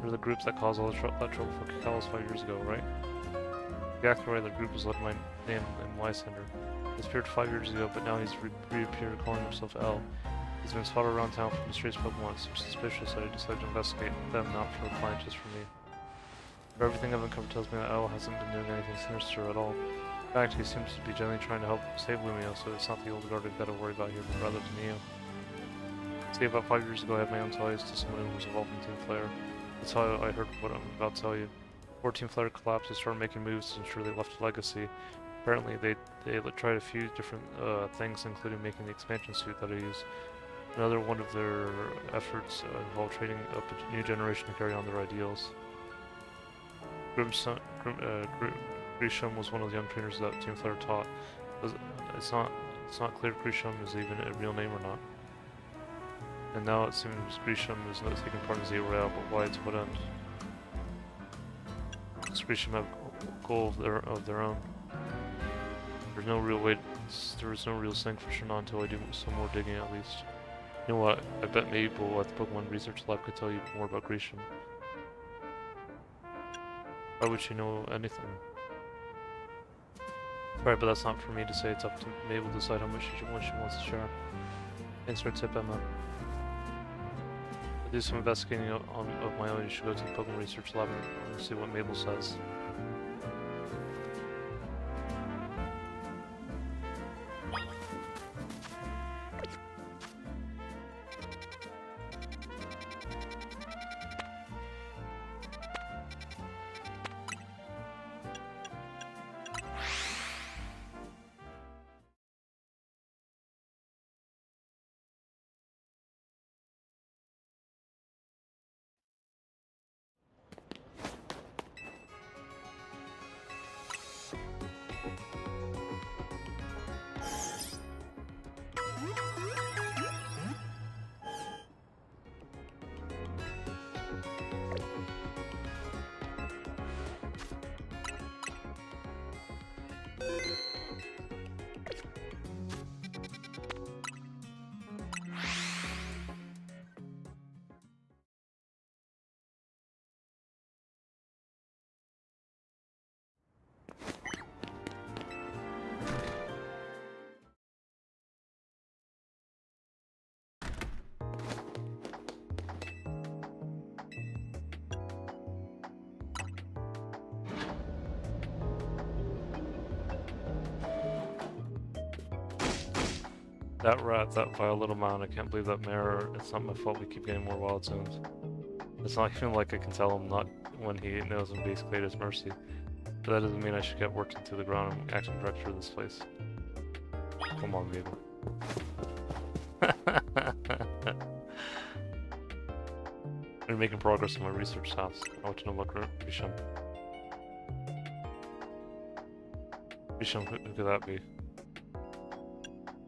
They're the groups that caused all that trouble for Kalos 5 years ago, right? Exactly right, the group was led by name and Lysander. He disappeared 5 years ago, but now he's reappeared calling himself L. He's been spotted around town for mysterious Pokemon. It seems suspicious that I decided to investigate them, not for a client, just for me. But everything I've uncovered tells me that L hasn't been doing anything sinister at all. In fact, he seems to be genuinely trying to help save Lumio, so it's not the old guard I've got to worry about here, but rather Neo. See, about 5 years ago I had my own ties to someone who was involved in Team Flare. That's how I heard what I'm about to tell you. Before Team Flare collapsed, they started making moves to ensure they left a legacy. Apparently, they tried a few different things, including making the expansion suit that I use. Another one of their efforts involved training up a new generation to carry on their ideals. Grisham was one of the young trainers that Team Flare taught. It's not clear if Grisham is even a real name or not. And now it seems Grisham is not taking part in Zero Rail, but why, to what end? Does Grisham have a goal of their own? There's no real way. There is no real sync for Shannon until I do some more digging, at least. You know what? I bet Mabel at the Pokemon Research Lab could tell you more about Grisham. Why would she know anything? Right, but that's not for me to say. It's up to Mabel to decide how much she wants to share. Thanks for a tip, Emma. Do some investigating of my own. You should go to the Pokemon Research Lab and see what Mabel says. That rat, that vile little man, I can't believe that mayor. It's not my fault we keep getting more wild zones. It's not even like I can tell him not when he knows I'm basically at his mercy. But that doesn't mean I should get worked into the ground and acting director of this place. Come on, Mabel. I'm making progress on my research task. I want to know about Grisham. Grisham, who could that be?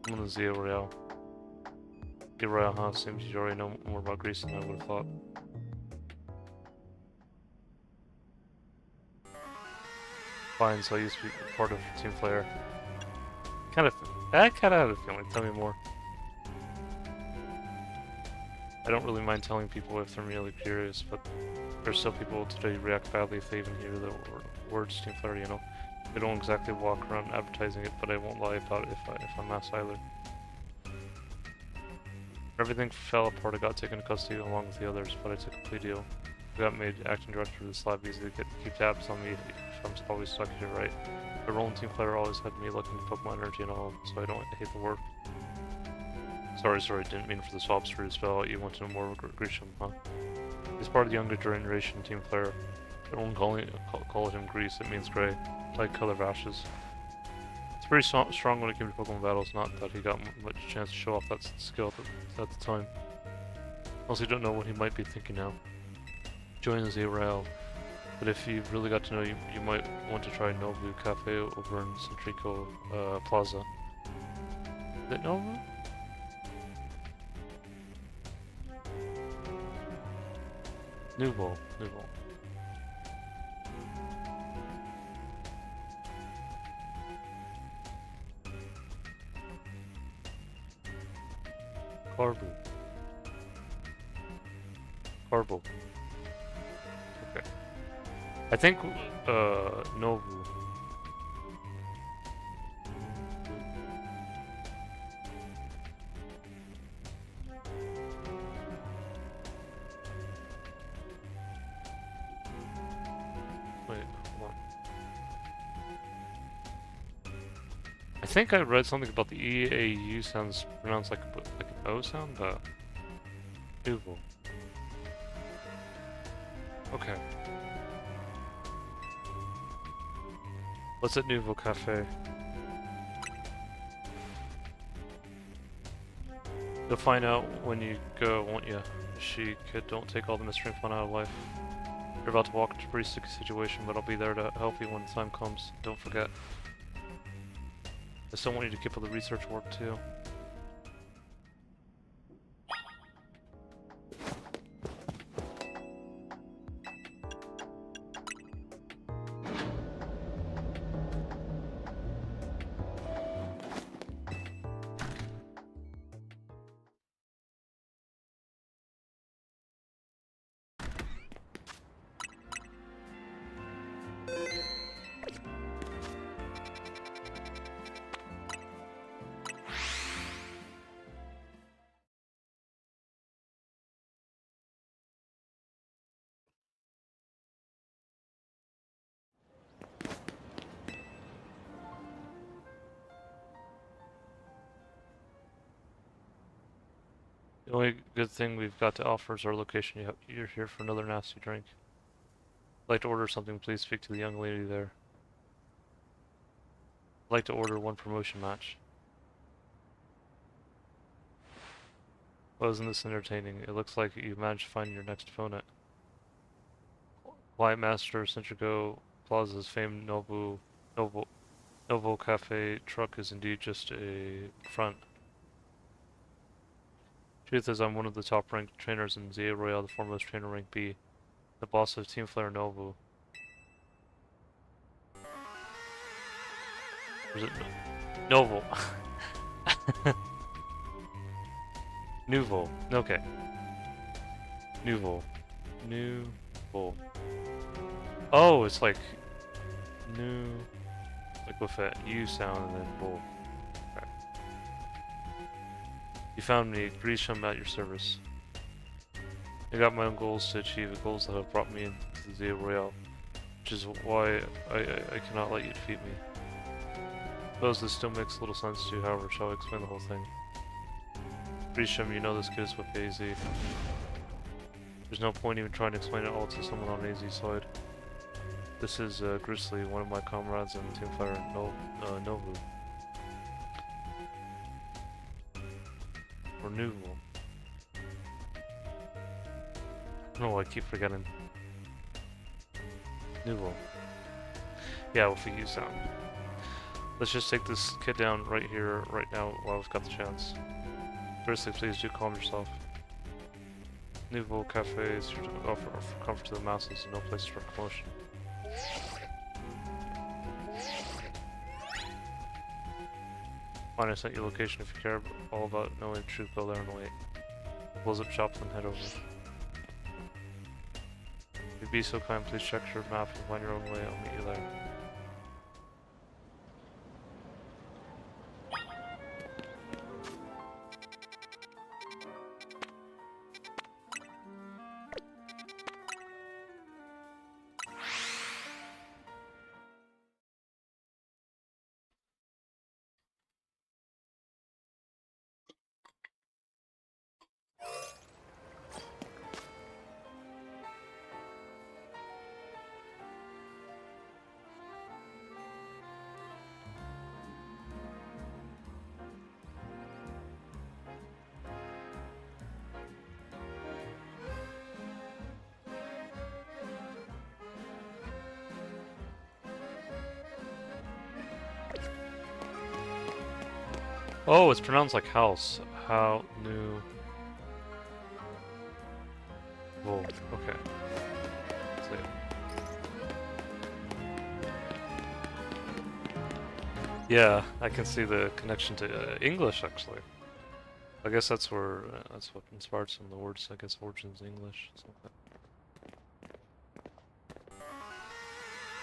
Someone in Zia Royale. Zia Royale, huh? Seems you already know more about Greece than I would have thought. Fine, so I used to be part of Team Flare. I kind of had a feeling. Tell me more. I don't really mind telling people if they're merely curious, but there's still people today who react badly if they even hear the words Team Flare, you know? They don't exactly walk around advertising it, but I won't lie about it if I'm asked either. Everything fell apart. I got taken to custody along with the others, but I took a plea deal. I got made acting director of this lab easy to keep tabs on me if I'm always stuck here, right? The role in Team Flare always had me looking to Pokemon energy and all, so I don't hate the work. Sorry, didn't mean for the swabs for to spell out. You want to know more of Grisham, huh? He's part of the younger generation Team Flare. I don't call him Grease, it means grey, like color of ashes. It's pretty strong when it came to Pokemon battles, not that he got much chance to show off that skill at the time. Also, you don't know what he might be thinking now. Join the Rail, but if you really got to know, you might want to try Nobu Cafe over in Centrico Plaza. Is it Nobu? Nouveau. Carbo. Okay. I think, Nobu. Wait, hold on. I think I read something about the EAU sounds pronounced like an O sound, but Nouveau. Okay. What's at Nouveau Cafe? You'll find out when you go, won't you? She kid, don't take all the mystery and fun out of life. You're about to walk into a pretty sticky situation, but I'll be there to help you when the time comes. Don't forget. I still want you to keep up the research work too. The only good thing we've got to offer is our location. You're here for another nasty drink. If you'd like to order something, please speak to the young lady there. I'd like to order one promotion match. Wasn't this entertaining? It looks like you managed to find your next opponent. White Master Centrico Plaza's famed Novo Cafe truck is indeed just a front. Truth is, I'm one of the top-ranked trainers in Zia Royale, the foremost trainer rank B, the boss of Team Flare Novo. Or is it Novo? Nouveau. Okay. Nouveau. Oh, it's like like with a U sound and then bull. Okay. You found me, Grisham, at your service. I got my own goals to achieve, the goals that have brought me into the Zia Royale, which is why I cannot let you defeat me. Suppose this still makes little sense to you, however, shall I explain the whole thing? Grisham, you know this kid is with AZ. There's no point even trying to explain it all to someone on AZ's side. This is Grizzly, one of my comrades in Team Fire Novu. Or Nuvo. I don't know why I keep forgetting. Nuvo. Yeah, we'll figure this out. Let's just take this kid down right here, right now, while we've got the chance. Firstly, please do calm yourself. Nouveau Cafe is here to offer comfort to the masses and no place for commotion. Fine, I sent you location if you care all about knowing the truth, go there and wait. Close up shop and head over. If you'd be so kind, please check your map and find your own way, I'll meet you there. Oh, it's pronounced like house. How new. Whoa, okay. So, yeah, I can see the connection to English actually. I guess that's where that's what inspired some of the words. I guess origins English.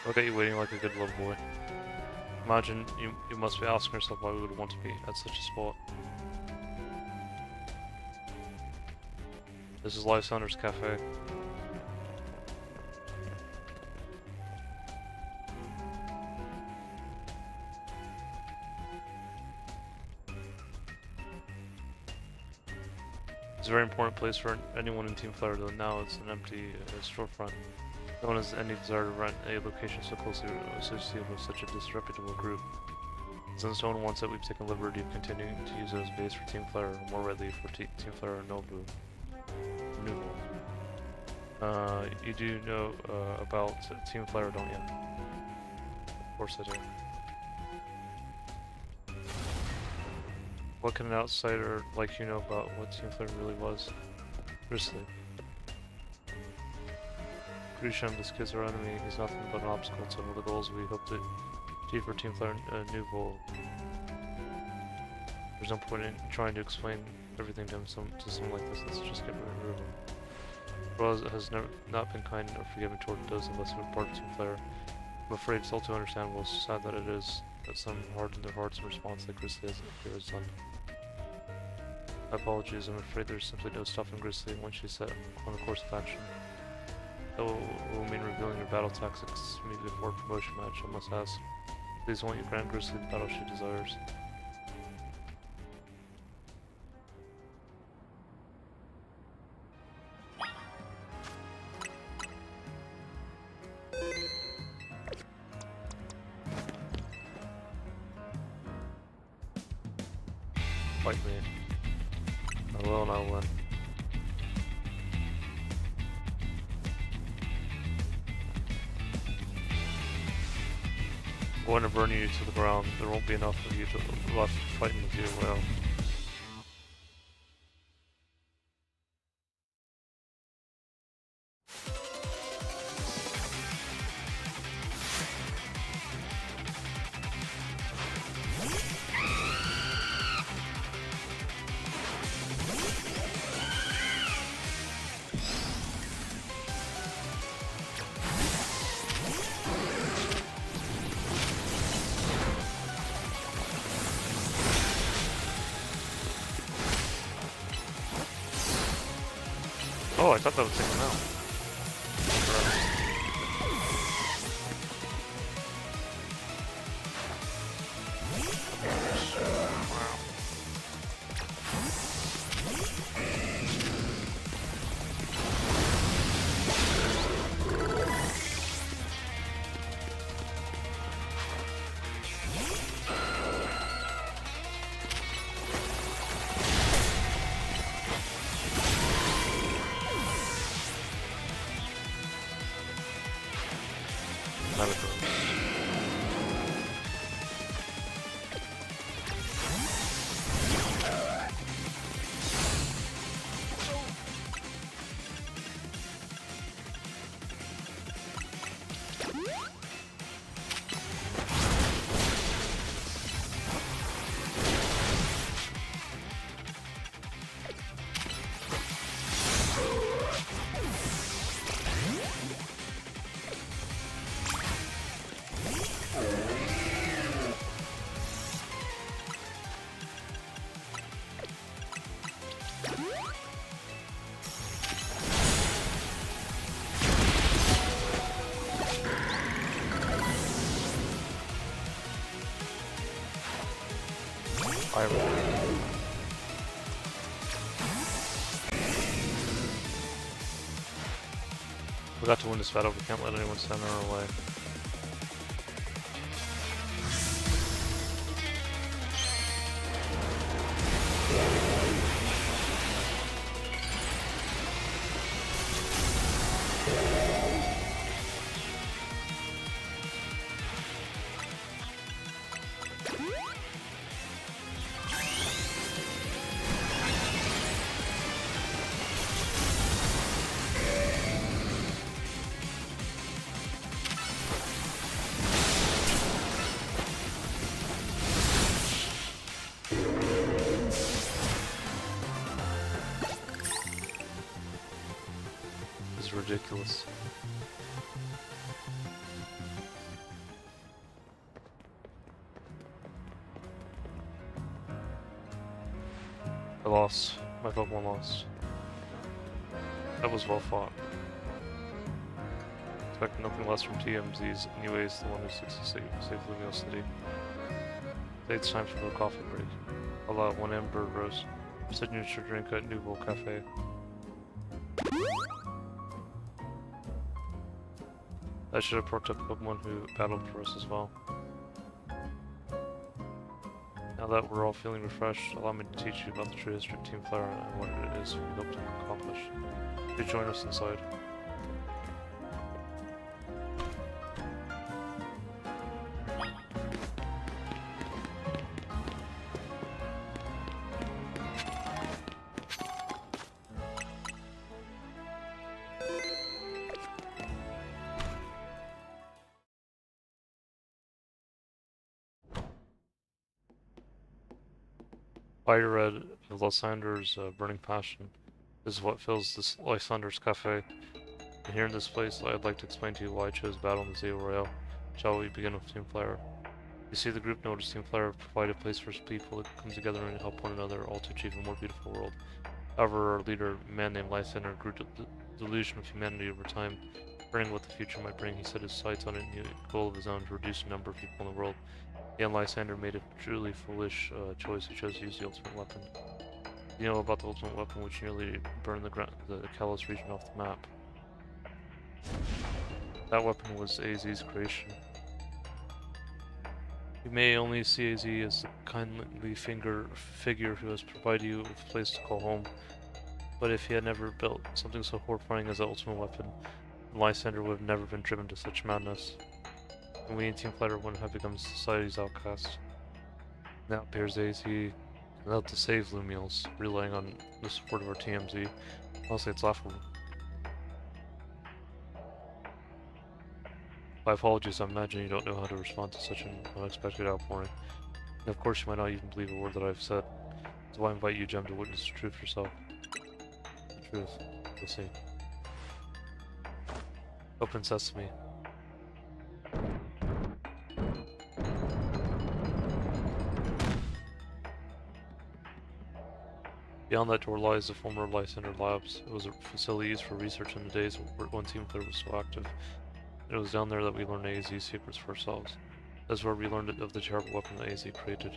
Look at you waiting like a good little boy. Imagine you must be asking yourself why we would want to be at such a spot. This is Lysander's Cafe. It's a very important place for anyone in Team Flare, though now it's an empty storefront. No one has any desire to rent a location so closely associated with such a disreputable group. Since no one wants it, we've taken liberty of continuing to use it as base for Team Flare, or more rightly for Team Flare Nobu. You do know about Team Flare, don't you? Of course I do. What can an outsider like you know about what Team Flare really was? Grizzly. Grisham, this kid's our enemy. He's nothing but an obstacle to all the goals we hope to achieve for Team Flare Nouveau. There's no point in trying to explain everything to someone like this. Let's just get rid of him. Rose has not been kind or forgiving toward those of us who are part of Team Flare. I'm afraid it's all too understandable, sad that it is, that some harden their hearts in response like Grizzly has done. My apologies, I'm afraid there's simply no stopping Grizzly once she's set on a course of action. That will mean revealing your battle tactics to me before promotion match, I must ask. Please won't you grant Grizzly the battle she desires? Fight me. I will and I will win. I'm going to burn you to the ground. There won't be enough of you left fighting with you. Well. Oh, I thought that would take him out. Metagross. We got to win this battle, we can't let anyone stand in our way. This is ridiculous. I lost. My Pokemon lost. That was well fought. Expect nothing less from TMZ's. Anyways, the one who seeks to save Lumiose City. Say it's time for the coffee break. Allow one Amber Rose. Signature drink at Nouveau Cafe. I should have brought up Pokemon who battled for us as well. Now that we're all feeling refreshed, allow me to teach you about the true history of Team Flare and what it is we hope to accomplish. Please join us inside. Fire Red of Lysander's burning passion. This is what fills this Lysander's cafe. And here in this place, I'd like to explain to you why I chose battle in the Zeo Royale. Shall we begin with Team Flare? You see, the group noticed Team Flare provide a place for people to come together and help one another, all to achieve a more beautiful world. However, our leader, a man named Lysander, grew delusion of humanity over time. Fearing what the future might bring, he set his sights on a new goal of his own to reduce the number of people in the world. Young Lysander made a truly foolish choice. He chose to use the ultimate weapon. You know about the ultimate weapon, which nearly burned the Kalos region off the map. That weapon was AZ's creation. You may only see AZ as the kindly figure who has provided you with a place to call home. But if he had never built something so horrifying as the ultimate weapon, Lysander would have never been driven to such madness. And we in Team Flare wouldn't have become society's outcast. Now appears AZ, out to save Lumiose, relying on the support of our TMZ. Honestly, it's laughable. My apologies, I imagine you don't know how to respond to such an unexpected outpouring. And of course you might not even believe a word that I've said. So I invite you, Gem, to witness the truth yourself. The truth. You'll see. Open sesame. Beyond that door lies the former Lysander Labs. It was a facility used for research in the days when Team Flare was so active. It was down there that we learned AZ's secrets for ourselves. That's where we learned of the terrible weapon that AZ created.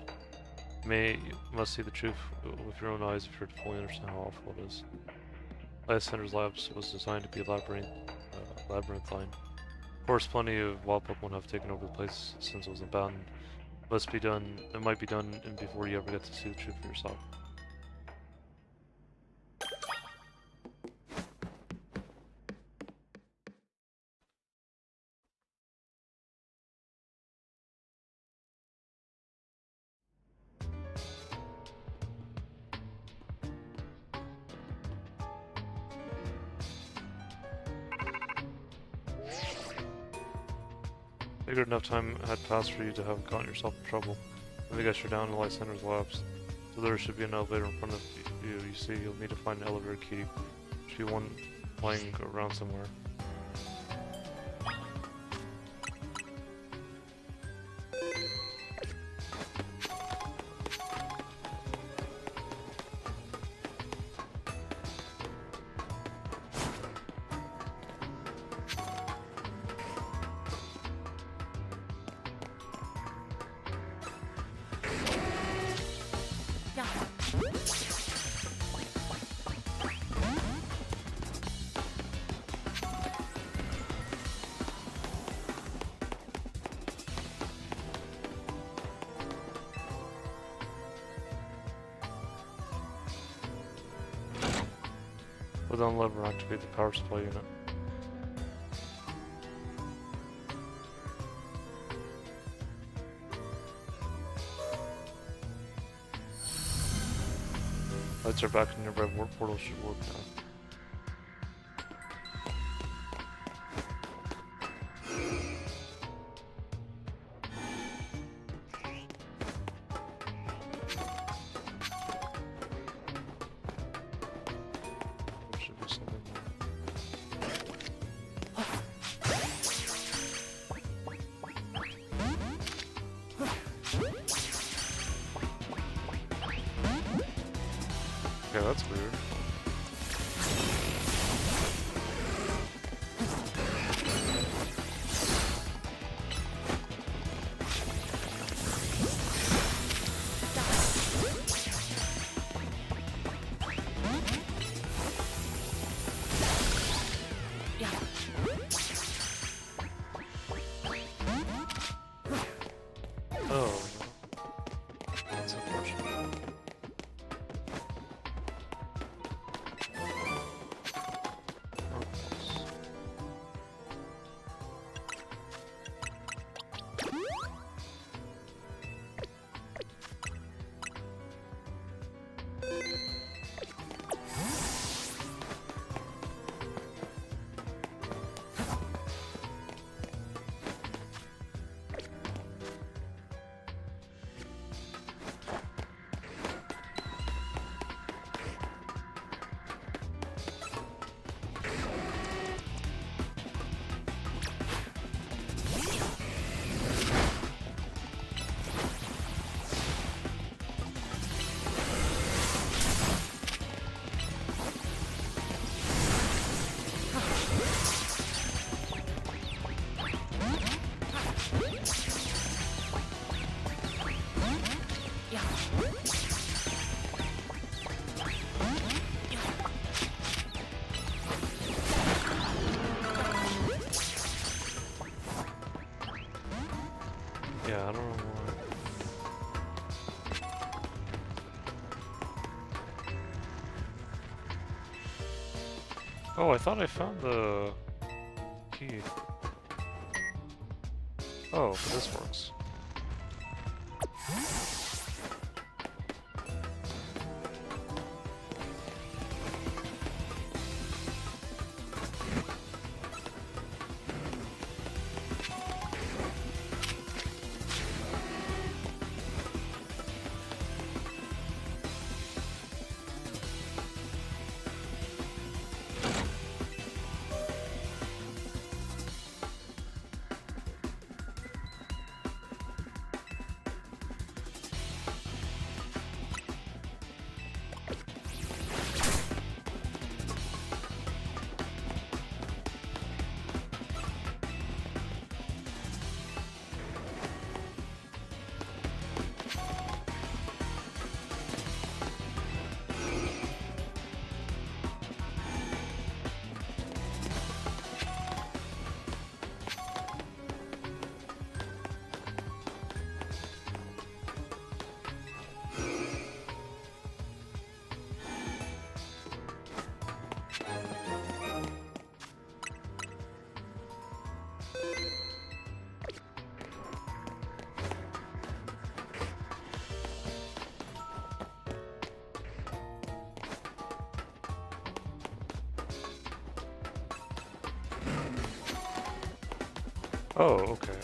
You must see the truth with your own eyes if you're to fully understand how awful it is. Lysander's Labs was designed to be labyrinthine. Of course, plenty of wild Pokemon have taken over the place since it was abandoned. It might be done before you ever get to see the truth for yourself. Figured enough time had passed for you to have gotten yourself in trouble. Let me guess, you're down in Lysander's labs. So there should be an elevator in front of you. You see, you'll need to find an elevator key. There should be one lying around somewhere. Hold down the lever and activate the power supply unit. Lights are back in nearby warp portal should work now. There should be something there. Yeah, that's weird. Oh, that's unfortunate. Yeah, I don't know why. Oh, I thought I found the key. Oh, but this works. Oh, okay.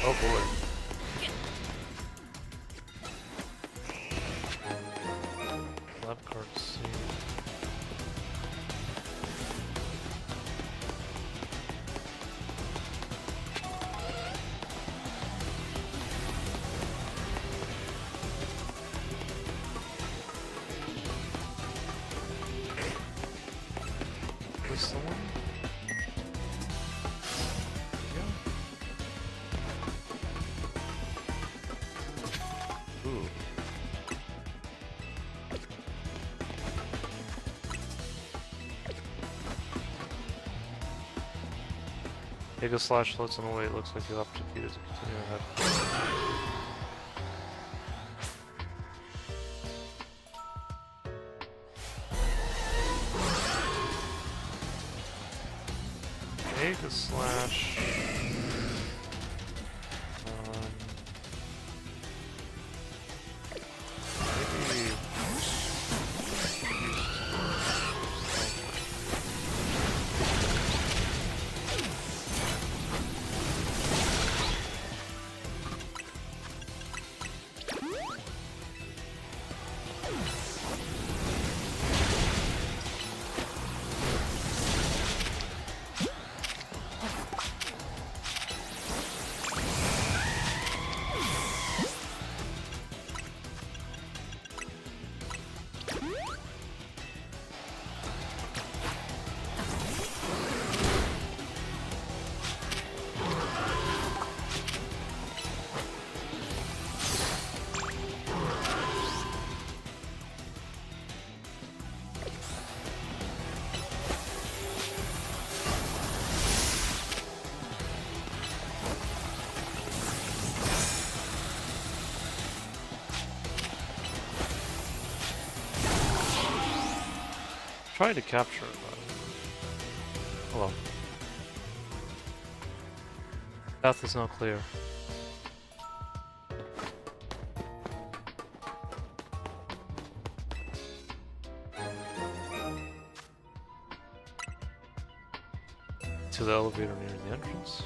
Oh boy. Lab card C. This the one? Yeah. Ooh. Take a slash floats on the way, it looks like you'll have to defeat as you continue ahead. Take a slash. Maybe. Trying to capture it, but... Hello. Path is now clear. To the elevator near the entrance.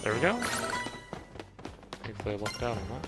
There we go. Thankfully I lucked out on that.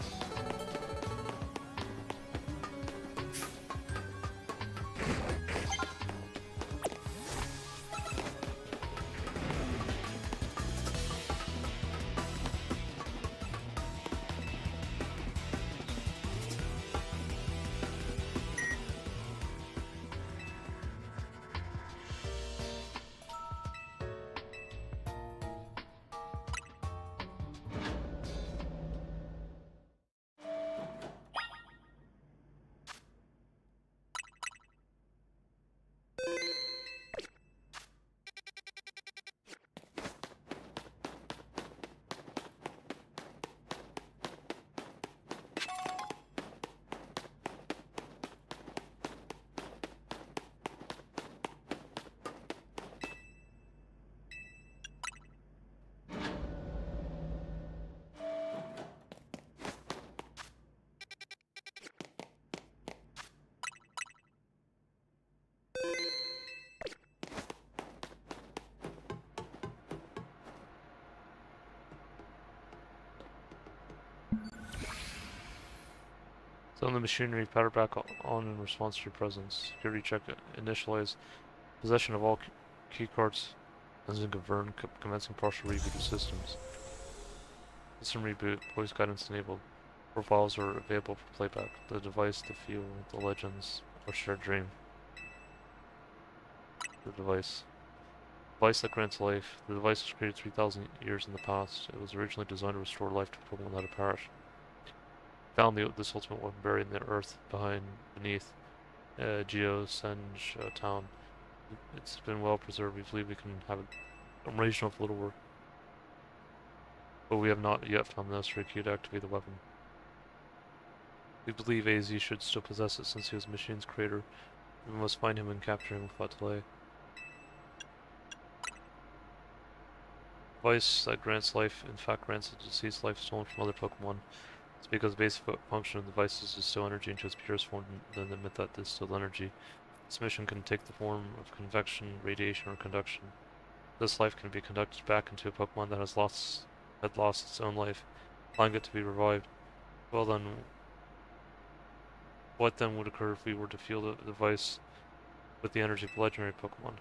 Some of the machinery powered back on in response to your presence. Security check initialize. Possession of all keycards. Lensing confirmed, commencing partial reboot of systems. System reboot, voice guidance enabled. Profiles are available for playback. The device, the fuel, the legends, or shared dream. The device. Device that grants life. The device was created 3,000 years in the past. It was originally designed to restore life to Pokemon that had perished. Found this ultimate weapon buried in the earth beneath Geosenge town. It's been well preserved. We believe we can have a regional little work. But we have not yet found the necessary key to activate the weapon. We believe AZ should still possess it since he was the machine's creator. We must find him and capture him without delay. Device that grants life, in fact grants a deceased life stolen from other Pokemon. It's because the basic function of the device is to distill energy into its purest form and then emit that distilled energy. This mission can take the form of convection, radiation, or conduction. This life can be conducted back into a Pokemon that had lost its own life, allowing it to be revived. Well then, what then would occur if we were to fuel the device with the energy of legendary Pokemon?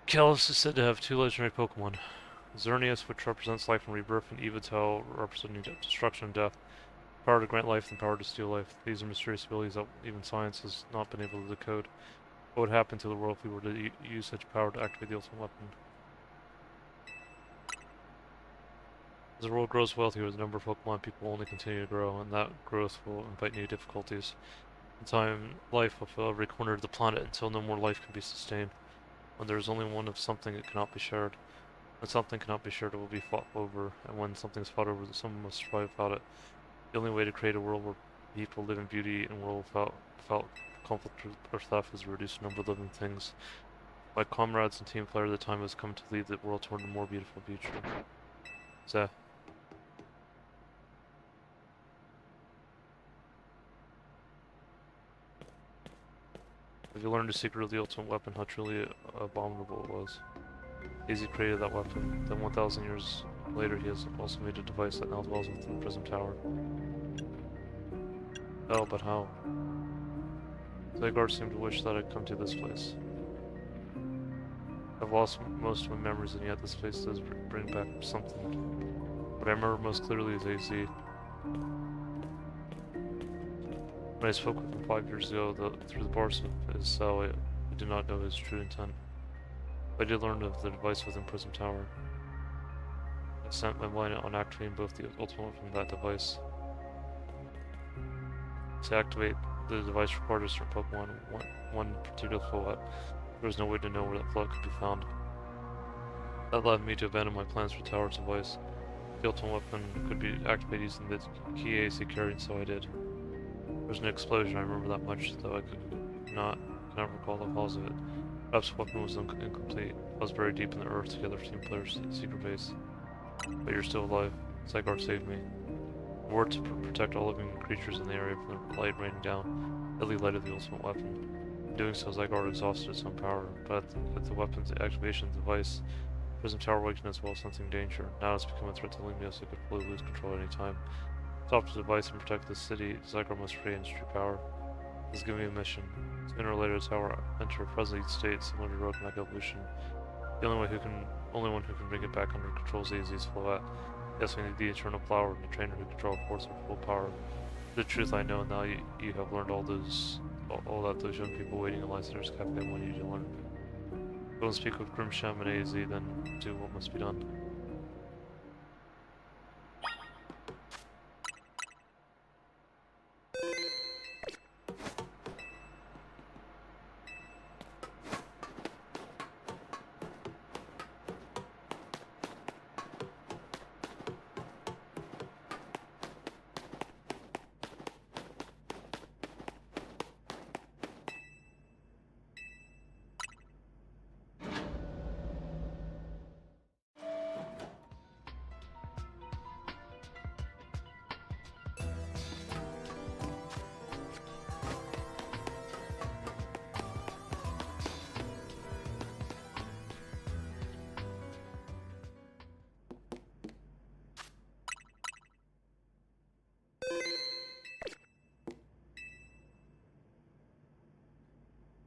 Kalos is said to have 2 legendary Pokemon. Xerneas, which represents life and rebirth, and Yveltal, representing destruction and death. Power to grant life and power to steal life. These are mysterious abilities that even science has not been able to decode. What would happen to the world if we were to use such power to activate the ultimate weapon? As the world grows wealthier, the number of Pokemon people will only continue to grow, and that growth will invite new difficulties. In time, life will fill every corner of the planet until no more life can be sustained. When there is only one of something, it cannot be shared. When something cannot be shared, it will be fought over, and when something is fought over, someone must survive without it. The only way to create a world where people live in beauty and world without conflict or theft is to reduce the number of living things. My comrades and team player at the time has come to lead the world toward a more beautiful future. Zeh. If you learn the secret of the ultimate weapon, how truly abominable it was. AZ created that weapon. Then 1,000 years later, he has also made a device that now dwells within the Prism Tower. Oh, but how? Zygarde seemed to wish that I'd come to this place. I've lost most of my memories, and yet this place does bring back something. What I remember most clearly is AZ. When I spoke with him 5 years ago through the bars of his cell, I did not know his true intent. I did learn of the device within Prism Tower. I sent my mind on activating both the ultimate from that device. To activate the device required a certain Pokemon, one particular float. There was no way to know where that float could be found. That led me to abandon my plans for Tower's device. The ultimate weapon could be activated using the key AC carried, so I did. There was an explosion, I remember that much, though I cannot recall the cause of it. Perhaps the weapon was incomplete. I was buried deep in the earth together with Team Player's secret base. But you're still alive. Zygarde saved me. I worked to protect all living creatures in the area from the light raining down. Deadly light of the ultimate weapon. In doing so, Zygarde exhausted its own power, but at the weapon's activation device, Prism Tower awakened as well, sensing danger. Now it's become a threat to Lingneos, it could fully lose control at any time. To stop the device and protect the city, Zygarde must regain its true power. This is giving me a mission. Sooner or later, the tower enter a frenzied state similar to Rogue-Mech evolution. The only one who can bring it back under control is AZ's Float. Yes, we need the eternal flower and the trainer who can draw force with full power. The truth I know now, you have learned all that those young people waiting in Lysander's Cafe want you to learn. Go and speak with Grimsham and AZ, then do what must be done.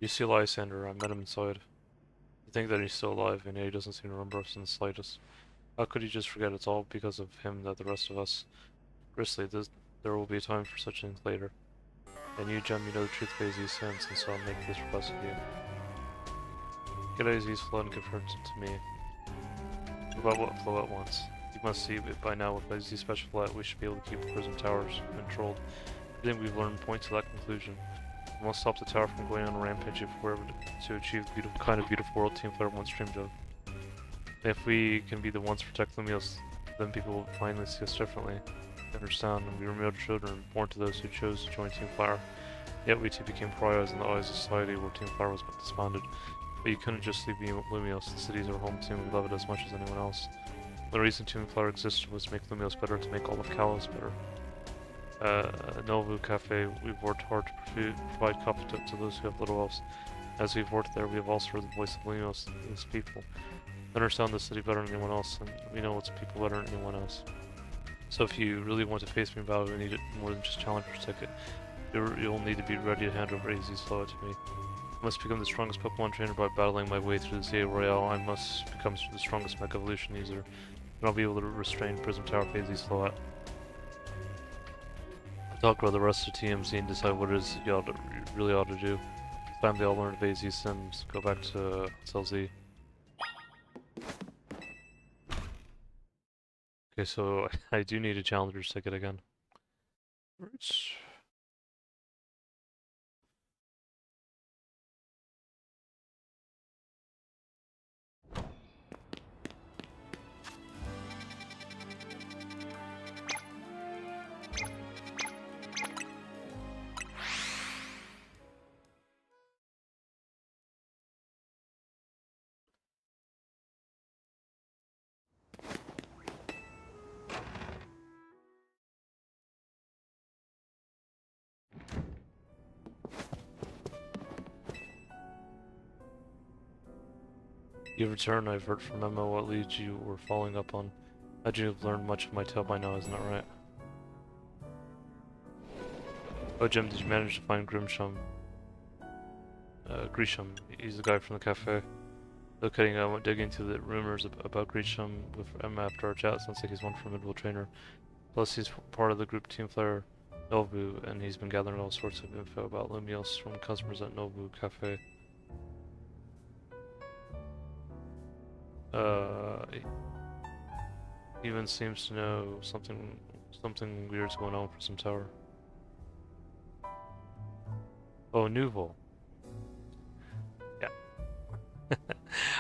You see Lysander, I met him inside. You think that he's still alive, and yet he doesn't seem to remember us in the slightest. How could he just forget it's all because of him that the rest of us... Grizzly, there will be a time for such things later. And you, Jem, you know the truth of AZ's sins, and so I'll make this request of you. Get AZ's flood and confirm it to me. About what Floette wants. You must see by now with AZ's special flight we should be able to keep the prison towers controlled. I think we've learned point to that conclusion. We must stop the tower from going on a rampage if we're ever to achieve the beautiful world Team Flare once dreamed of. If we can be the ones to protect Lumios, then people will finally see us differently. Understand, and we were mere children, born to those who chose to join Team Flower. Yet we too became pariahs in the eyes of society where Team Flower was disbanded. But you couldn't just leave Lumios, the cities are home to, and we love it as much as anyone else. The reason Team Flower existed was to make Lumios better, to make all of Kalos better. At Novu Cafe, we've worked hard to provide coffee to those who have little else. As we've worked there, we have also heard the voice of Lumios, its people. We understand the city better than anyone else, and we know its people better than anyone else. So if you really want to face me in battle, you need it more than just Challenger's ticket. You'll need to be ready to hand over AZ's Floette to me. I must become the strongest Pokemon trainer by battling my way through the ZA Royale. I must become the strongest Mega Evolution user. And I'll be able to restrain Prism Tower for AZ's Floette. Talk about the rest of TMZ and decide what it is you really ought to do. It's time they all learn of AZ Sims. Go back to LZ. Okay, so I do need a Challenger's ticket again. Right. You've returned. I've heard from Emma what leads you were following up on. Imagine you've learned much of my tale by now, isn't that right? Oh, Jim, did you manage to find Grisham? He's the guy from the cafe. Locating, I went digging into the rumors about Grisham with Emma after our chat. Sounds like he's one formidable trainer. Plus, he's part of the group Team Flare Nobu, and he's been gathering all sorts of info about Lumios from customers at Nobu Cafe. He even seems to know something weird's going on for some tower. Oh, Nouveau. Yeah. I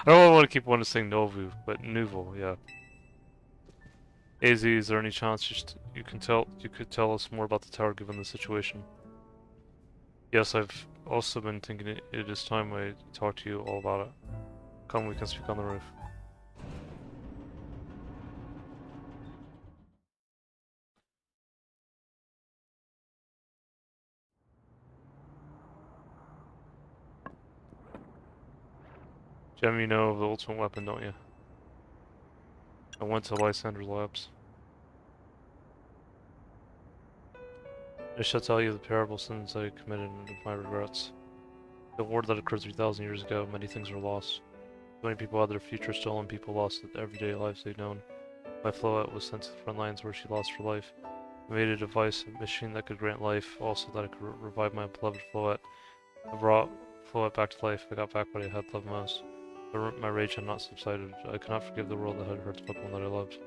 don't want to keep wanting to say Novu, but Nouveau, yeah. AZ, is there any chance you could tell us more about the tower given the situation? Yes, I've also been thinking it is time I talk to you all about it. Come, we can speak on the roof. Jem, you know of the ultimate weapon, don't you? I went to Lysander's labs. I shall tell you the terrible sins I committed and of my regrets. The war that occurred 3,000 years ago, many things were lost. So many people had their future stolen, people lost the everyday lives they'd known. My Floette was sent to the front lines where she lost her life. I made a device, a machine that could grant life, also that I could revive my beloved Floette. I brought Floette back to life. I got back what I had loved most. But my rage had not subsided. I could not forgive the world that had hurt the Pokemon that I loved.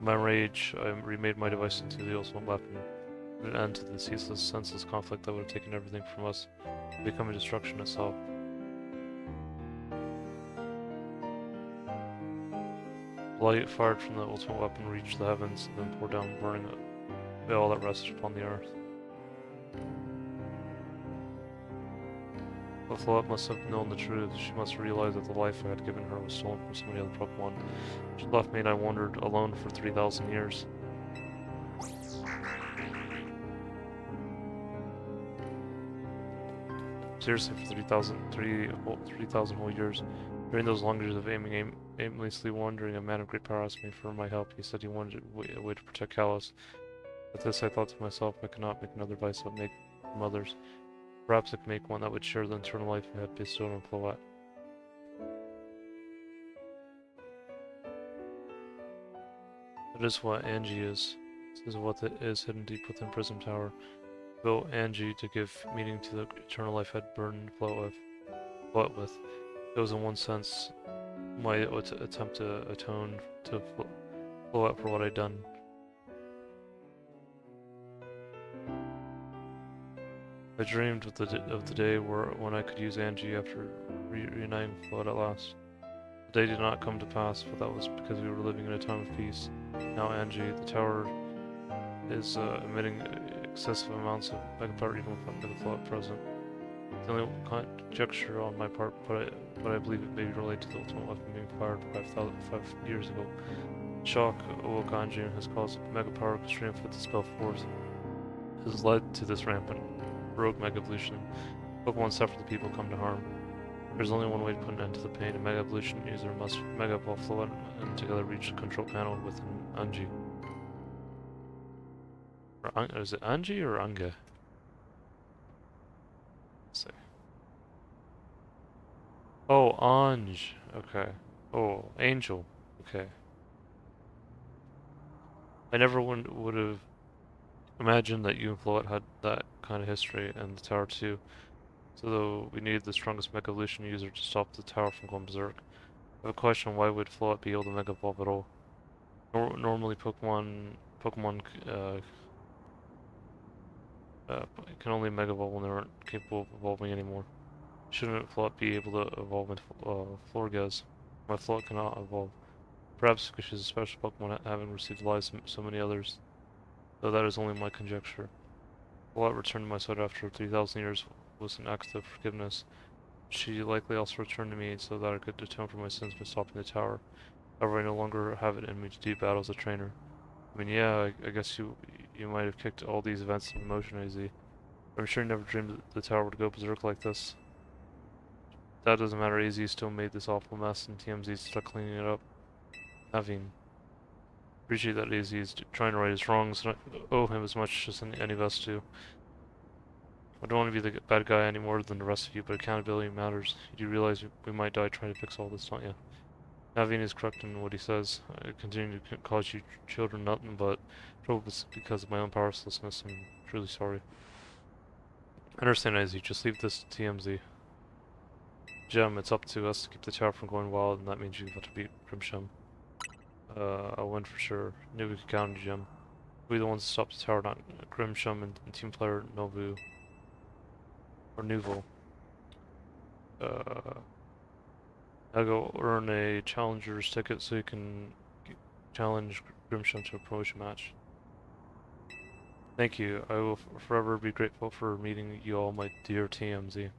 My rage, I remade my device into the ultimate weapon. Put an end to the ceaseless, senseless conflict that would have taken everything from us, becoming destruction itself. Light fired from the ultimate weapon reached the heavens, and then poured down, burning away all that rested upon the earth. But Floette must have known the truth. She must realize that the life I had given her was stolen from so many other Pokemon. She left me and I wandered alone for 3,000 years. Seriously, for 3,000 whole years. During those long years of aimlessly wandering, a man of great power asked me for my help. He said he wanted a way to protect Kalos. At this I thought to myself, I could not make another device that would make from others. Perhaps I could make one that would share the internal life I had bestowed on Floette. That is what Angie is. This is what is hidden deep within Prism Tower. Built Angie to give meaning to the eternal life I had burdened Floette with. It was in one sense my attempt to atone to Floette for what I'd done. I dreamed of the day when I could use Angie after reuniting Floette at last. The day did not come to pass, but that was because we were living in a time of peace. Now Angie, the tower, is emitting excessive amounts of megapower even without Megaflotte present. The only conjecture on my part, but I believe it may be related to the ultimate weapon being fired 5 years ago. Shock awoke Angie and has caused megapower stream fit to spell forth. It has led to this rampant rogue mega evolution. Pokemon suffer, the people come to harm. There's only one way to put an end to the pain. A Mega Evolution user must Mega Evolve Floette and together reach the control panel within Angie. Or is it Angie or Ange? Let's see. Oh, Ange. Okay. Oh, Angel. Okay. I never would have imagined that you and Floette had that kind of history, and the tower too. So though we needed the strongest Mega Evolution user to stop the tower from going berserk. I have a question: why would Floette be able to Mega Evolve at all? Normally, Pokemon can only Mega Evolve when they aren't capable of evolving anymore. Shouldn't Floette be able to evolve into Florges? Why Floette cannot evolve? Perhaps because she's a special Pokemon, having received the lives of so many others. Though that is only my conjecture. Floette returned to my side after 3,000 years was an act of forgiveness. She likely also returned to me so that I could atone for my sins by stopping the tower. However, I no longer have it in me to do battle as a trainer. I mean, yeah, I guess you might have kicked all these events into motion, AZ. I'm sure you never dreamed that the tower would go berserk like this. That doesn't matter, AZ still made this awful mess and TMZ's stuck cleaning it up. Naveen. Appreciate that AZ is trying to right his wrongs, and I owe him as much as any of us do. I don't want to be the bad guy any more than the rest of you, but accountability matters. You do realize we might die trying to fix all this, don't you? Naveen is correct in what he says. I continue to cause you children nothing but trouble because of my own powerlessness. I'm truly sorry. I understand, AZ. Just leave this to TMZ. Gem, it's up to us to keep the tower from going wild, and that means you've got to beat Grimsham. I'll win for sure. Knew we could count on you, Gem. We're the ones to stop the tower, not Grimsham and team player Novu. Or Nuvo. I'll go earn a challenger's ticket so you can challenge Grimsham to a promotion match. Thank you. I will forever be grateful for meeting you all, my dear TMZ.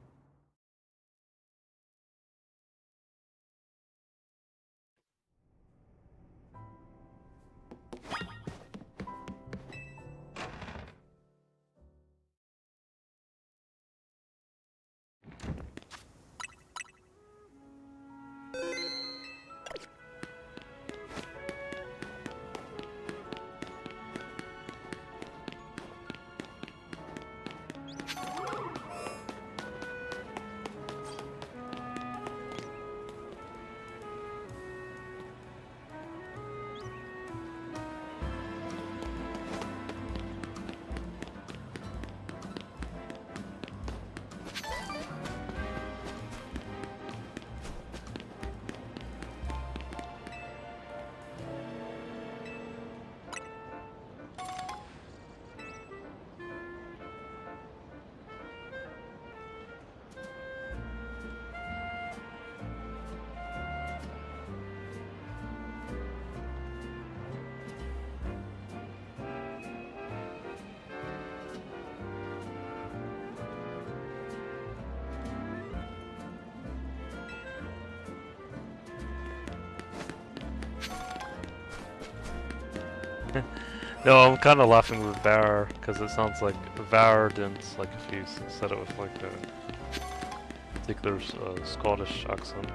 No, I'm kind of laughing with Var because it sounds like Vardent, like if you said it with like I think there's a Scottish accent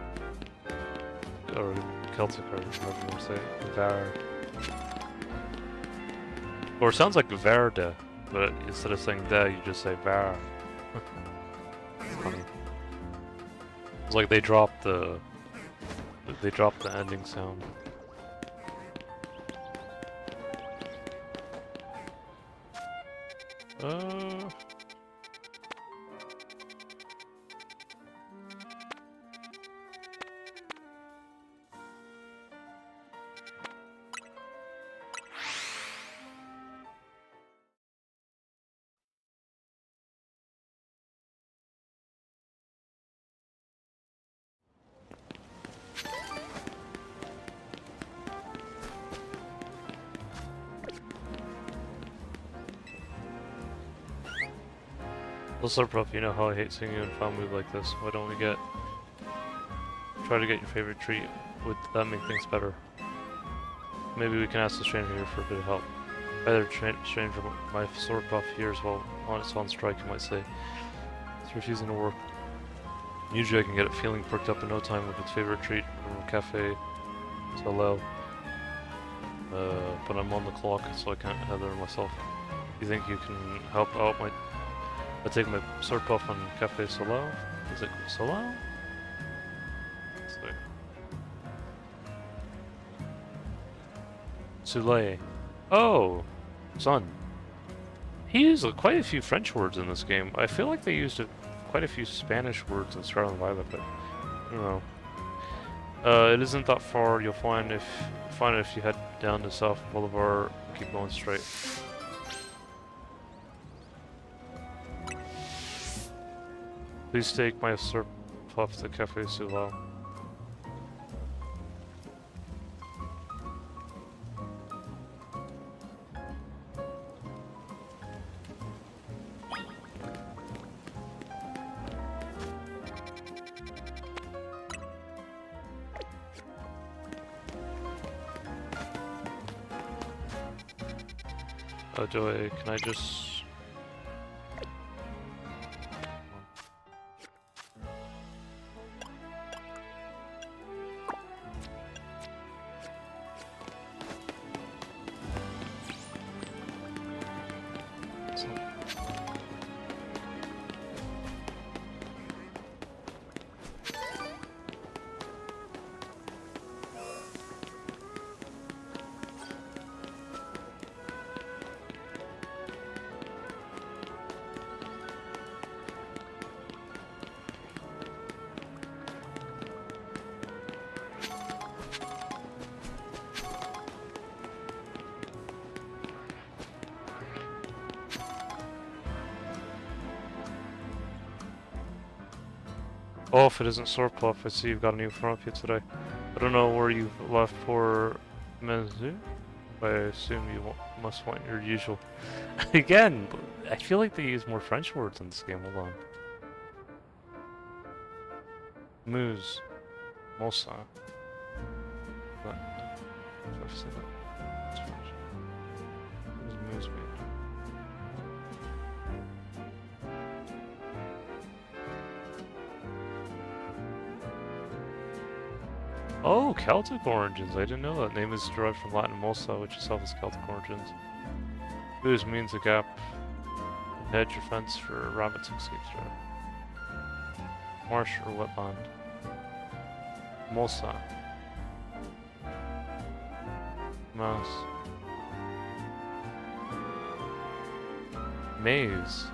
or Celtic or however you want to say it. Var. Or it sounds like Verde, but instead of saying da, you just say Var. It's funny. It's like they dropped the ending sound. Uh. Also, Prof, you know how I hate singing in found mood like this. Why don't we try to get your favorite treat? Would that make things better? Maybe we can ask the stranger here for a bit of help. Either stranger, my sword buff here as well. It's on strike, you might say. It's refusing to work. Usually I can get it feeling perked up in no time with its favorite treat from Cafe Soleil. But I'm on the clock, so I can't head there myself. You think you can help out I take my sword buff on Cafe Soleil? Is it Soleil? Soleil. Oh! Sun. He used quite a few French words in this game. I feel like they used quite a few Spanish words in Scarlet Violet, but I don't know. It isn't that far. You'll find it if you head down to South Boulevard. Keep going straight. Please take my sword buff to Cafe Soleil. Can I just... Oh, if it isn't sword buff, I see you've got a new front here today. I don't know where you've left poor Menzu, but I assume you must want your usual. Again, I feel like they use more French words in this game. Hold on. Moose. Mosa. What did I say that? It's French. What does moose mean? Oh, Celtic origins. I didn't know that name is derived from Latin mosa, which itself is Celtic origins. Ooze means a gap. Hedge or fence for rabbits to escape through. Marsh or wetland. Mosa. Mouse. Maze.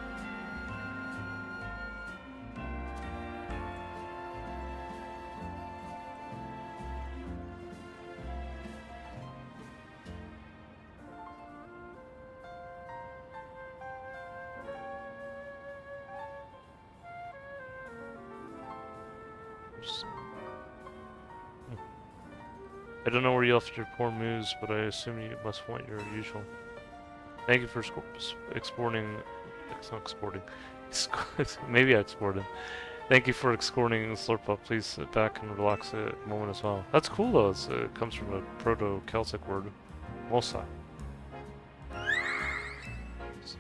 I don't know where you left your poor moose, but I assume you must want your usual. Thank you for exporting. It's not exporting. Maybe I exported. Thank you for exporting Slurp Up. Please sit back and relax a moment as well. That's cool though. It comes from a Proto-Celtic word, mosa.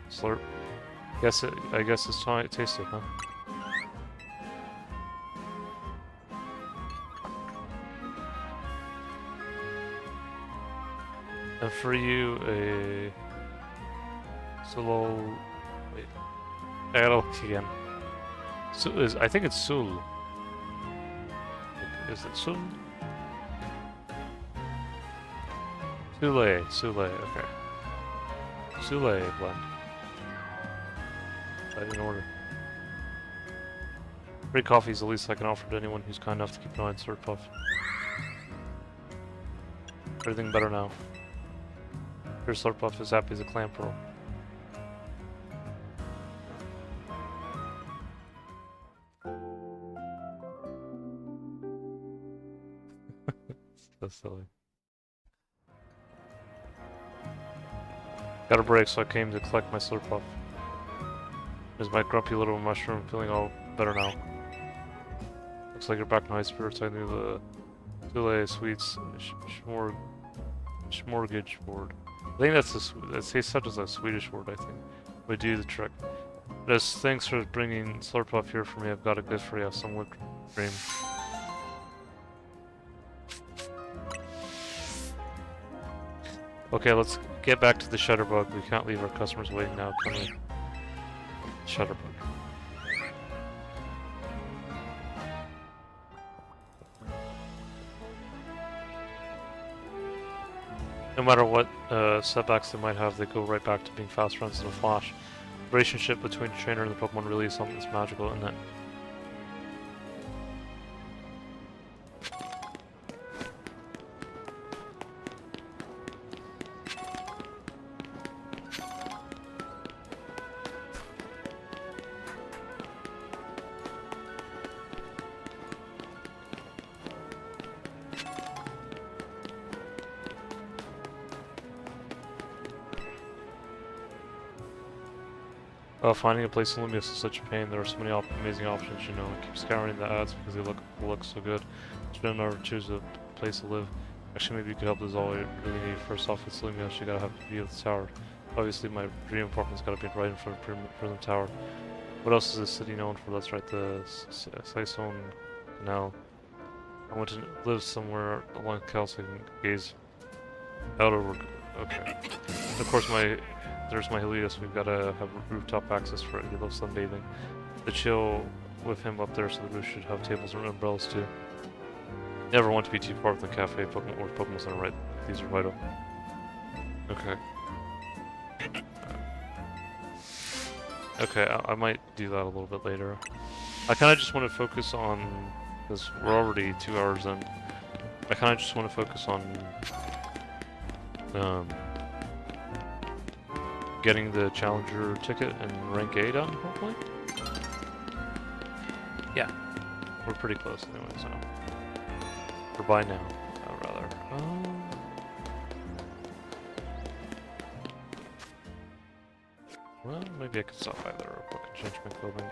Slurp. I guess it's tasty, huh? And for you, Solo. Wait. I gotta look again. I think it's Sul. Is it Sul? Sule, okay. Sule blend. I didn't order. Free coffee is the least I can offer to anyone who's kind enough to keep an eye on Slurpuff. Everything better now. Your Slurpuff is happy as a clam pearl. So silly. Got a break, so I came to collect my Slurpuff. Is my grumpy little mushroom feeling all better now? Looks like you're back in high spirits. I knew the Sule Sweets Smorgage board. I think that's said as a Swedish word, I think. Would do the trick. But as thanks for bringing Slurpuff here for me, I've got a gift for you, some whipped cream. Okay, let's get back to the Shutterbug. We can't leave our customers waiting now, can we? Shutterbug. No matter what setbacks they might have, they go right back to being fast runs in a flash. The relationship between the trainer and the Pokemon really is something that's magical, isn't it? Finding a place in Lumios is such a pain. There are so many amazing options, you know. I keep scouring the ads because they look so good. Just never choose a place to live. Actually, maybe you could help. This is all I really need. First off, it's Lumios. You gotta have to be at the tower. Obviously, my dream apartment's gotta be right in front of Prism Tower. What else is this city known for? That's right, the Sison Canal. I want to live somewhere along the canal so I can gaze out over. Okay. Of course, there's my Helios. We've got to have rooftop access for it. He loves sunbathing. To chill with him up there, so the roof should have tables and umbrellas too. Never want to be too far from the cafe, Pokemon or Pokemon Center, right? These are vital. Okay. Okay, I might do that a little bit later. I kind of just want to focus on, because we're already 2 hours in. I kind of just want to focus on getting the Challenger ticket and rank A done, hopefully? Yeah. We're pretty close anyway, so. Or by now, rather. Well, maybe I could stop by there real quick and change my clothing.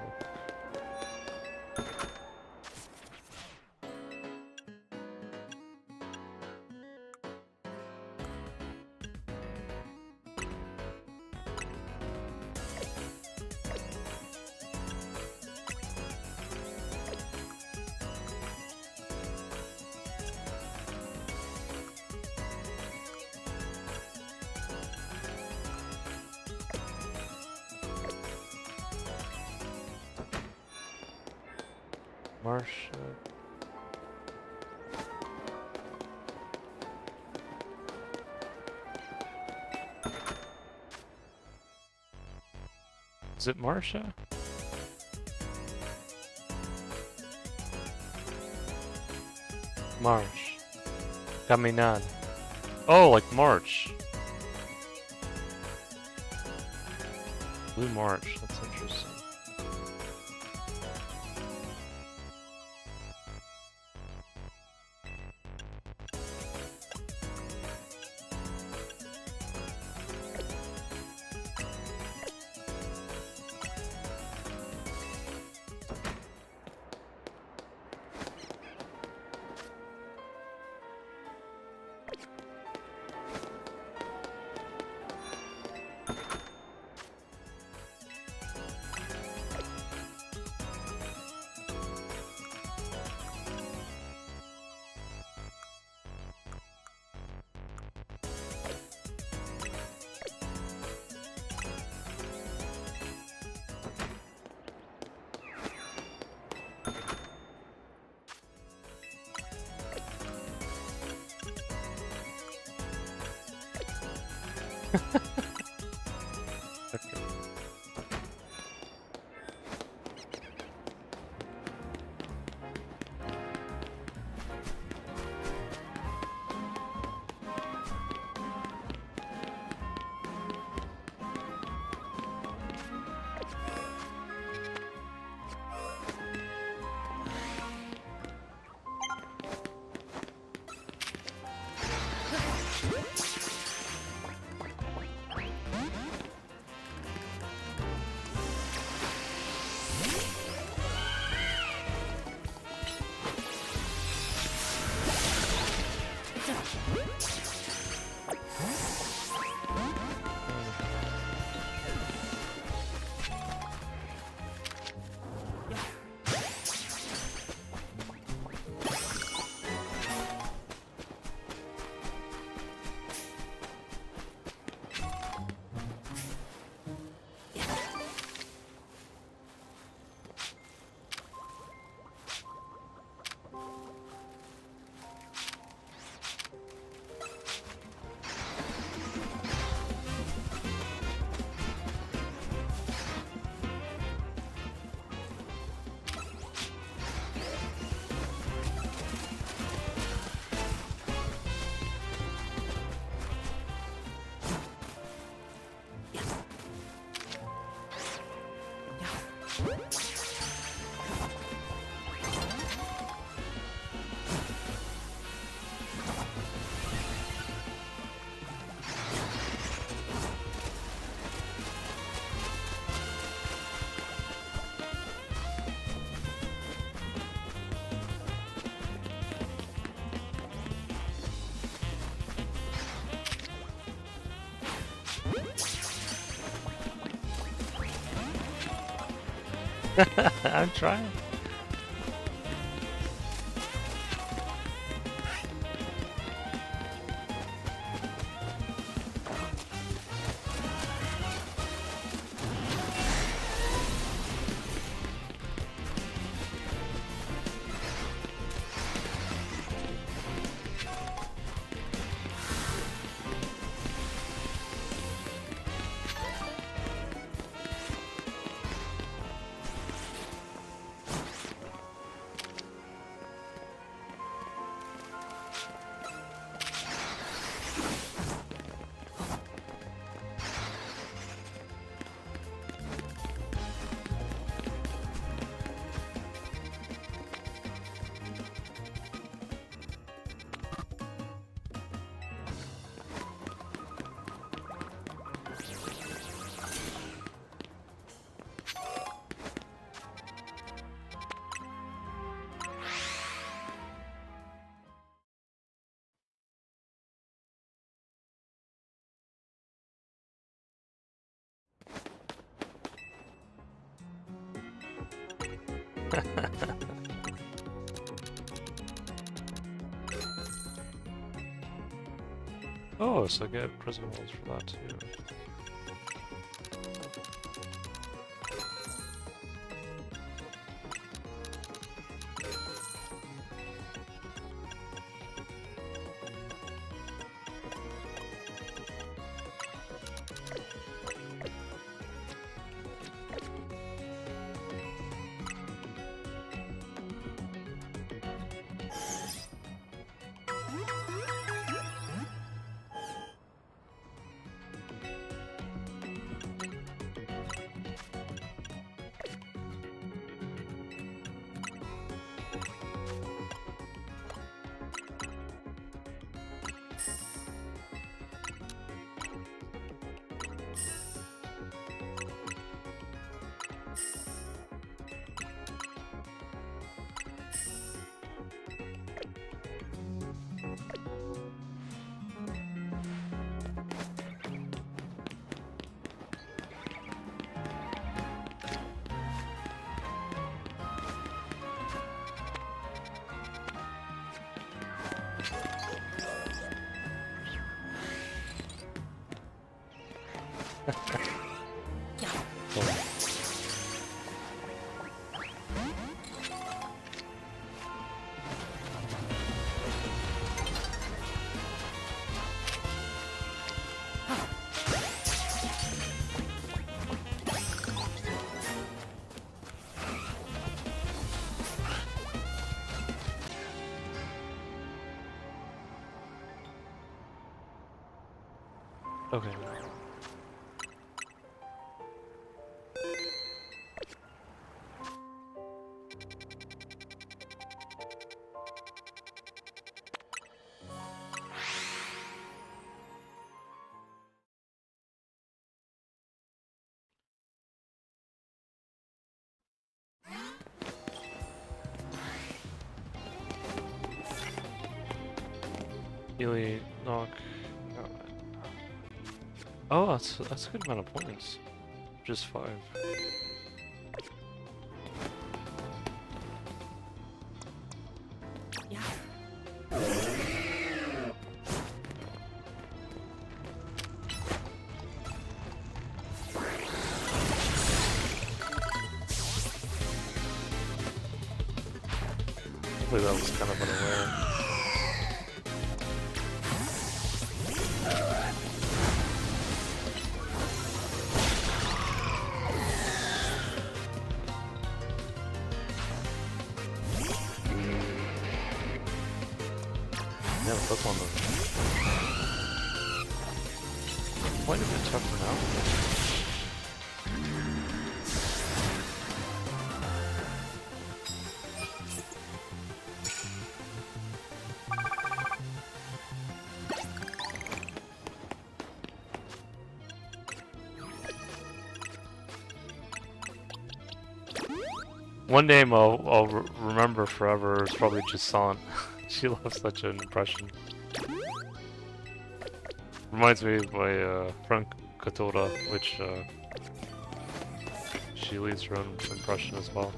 Marsh. Is it Marsha? Marsh. Caminad. Oh, like March. Blue March. That's interesting. Okay. I'm trying. Oh, so I get prison walls for that too. Oh. Okay. Melee, knock. Oh, that's a good amount of points. Just 5. Yeah. Hopefully that was kind of unaware. Yeah, the Pokemon though. Quite a bit tougher now. One name I'll remember forever is probably Jasant. She left such an impression. Reminds me of my friend Kotora, which she leaves her own impression as well.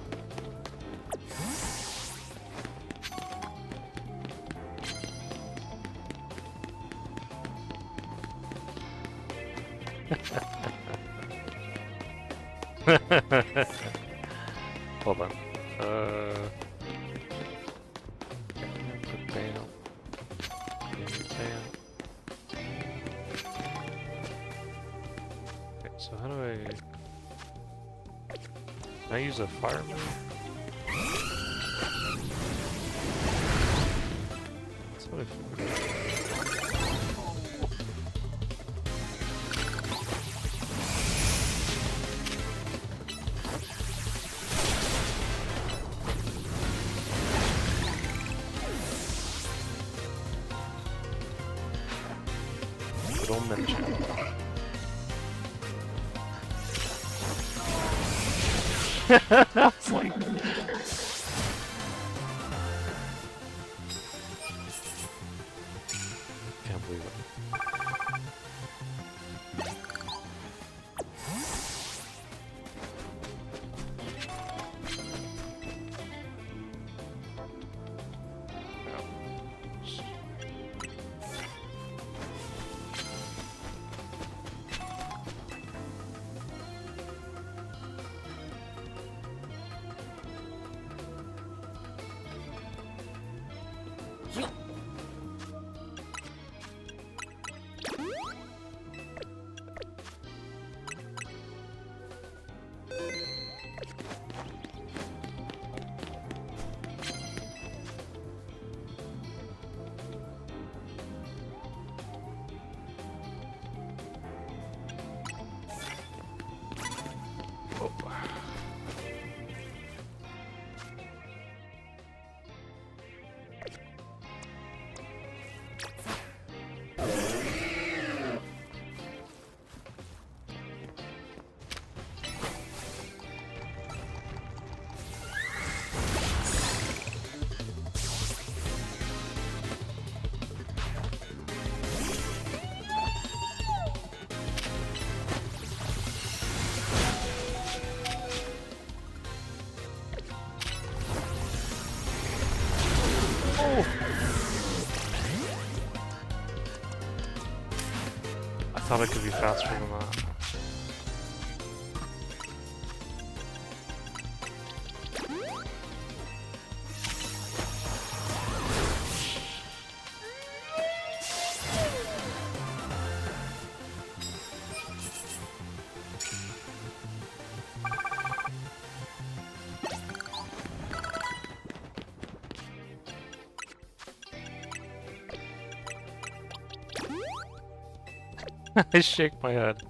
Hold on. Okay, so how do I... Can I use a fire move? That's what I figured. Don't mention. That's like... Can't believe it. I thought I could be faster than that. I shake my head.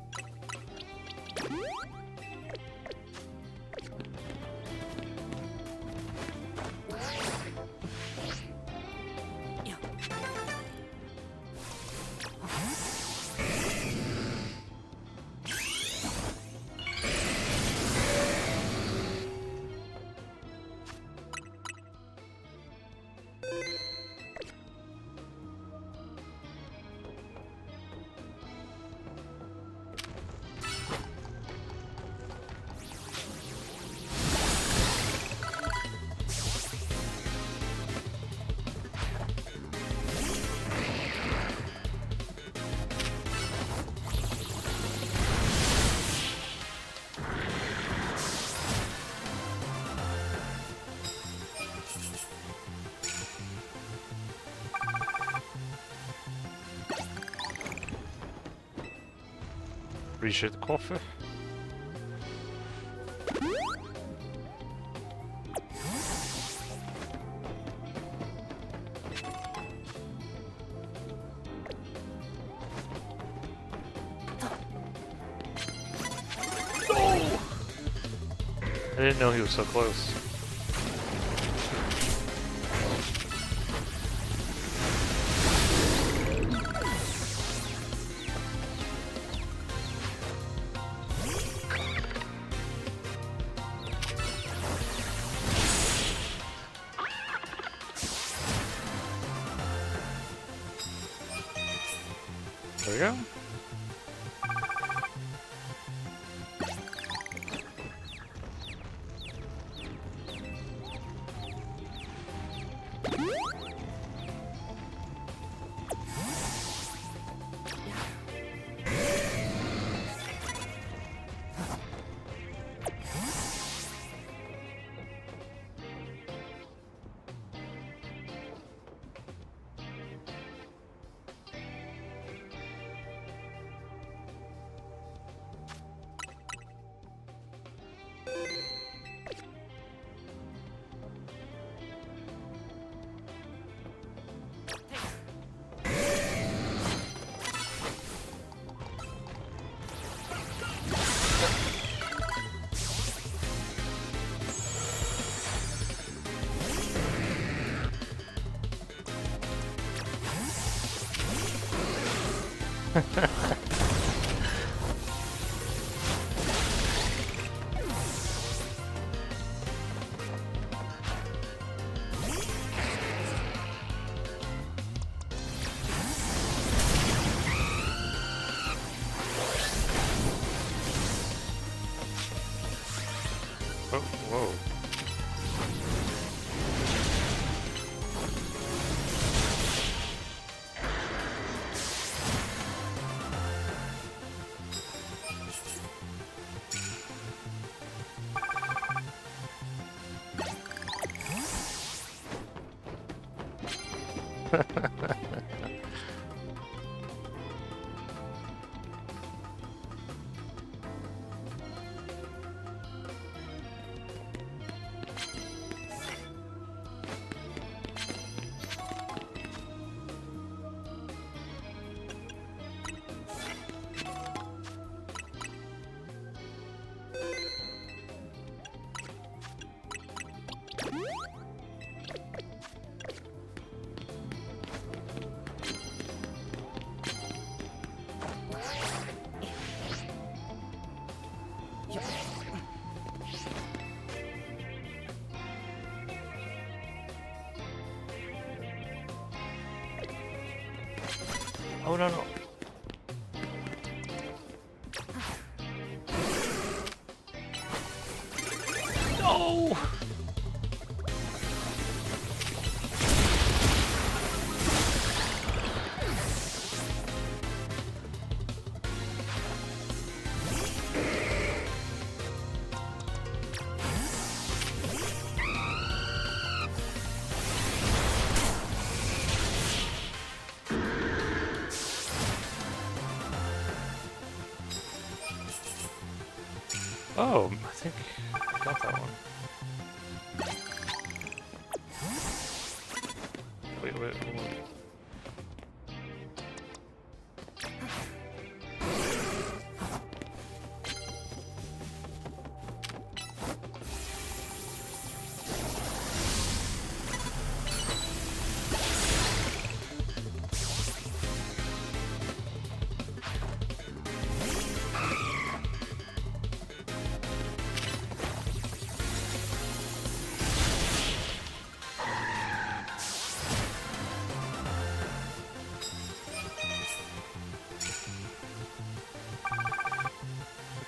Appreciate the coffee. I didn't know he was so close. There we go. Oh, whoa. Oh no no. No! Oh, I think I got that one. Wait, hold on.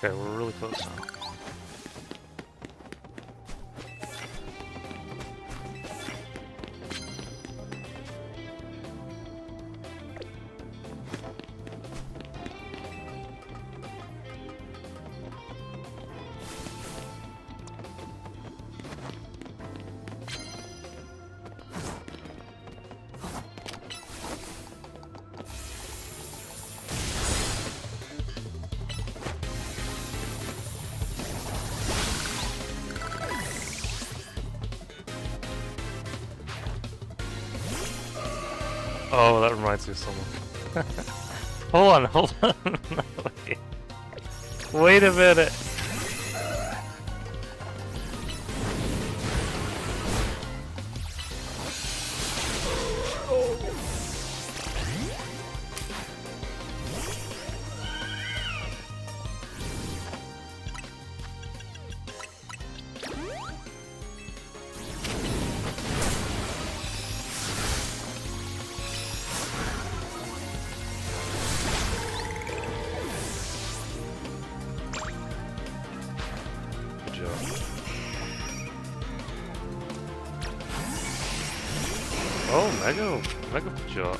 Okay, we're really close now. Oh, that reminds me of someone. Hold on. Wait. Wait a minute. Good job. Oh, Mega job.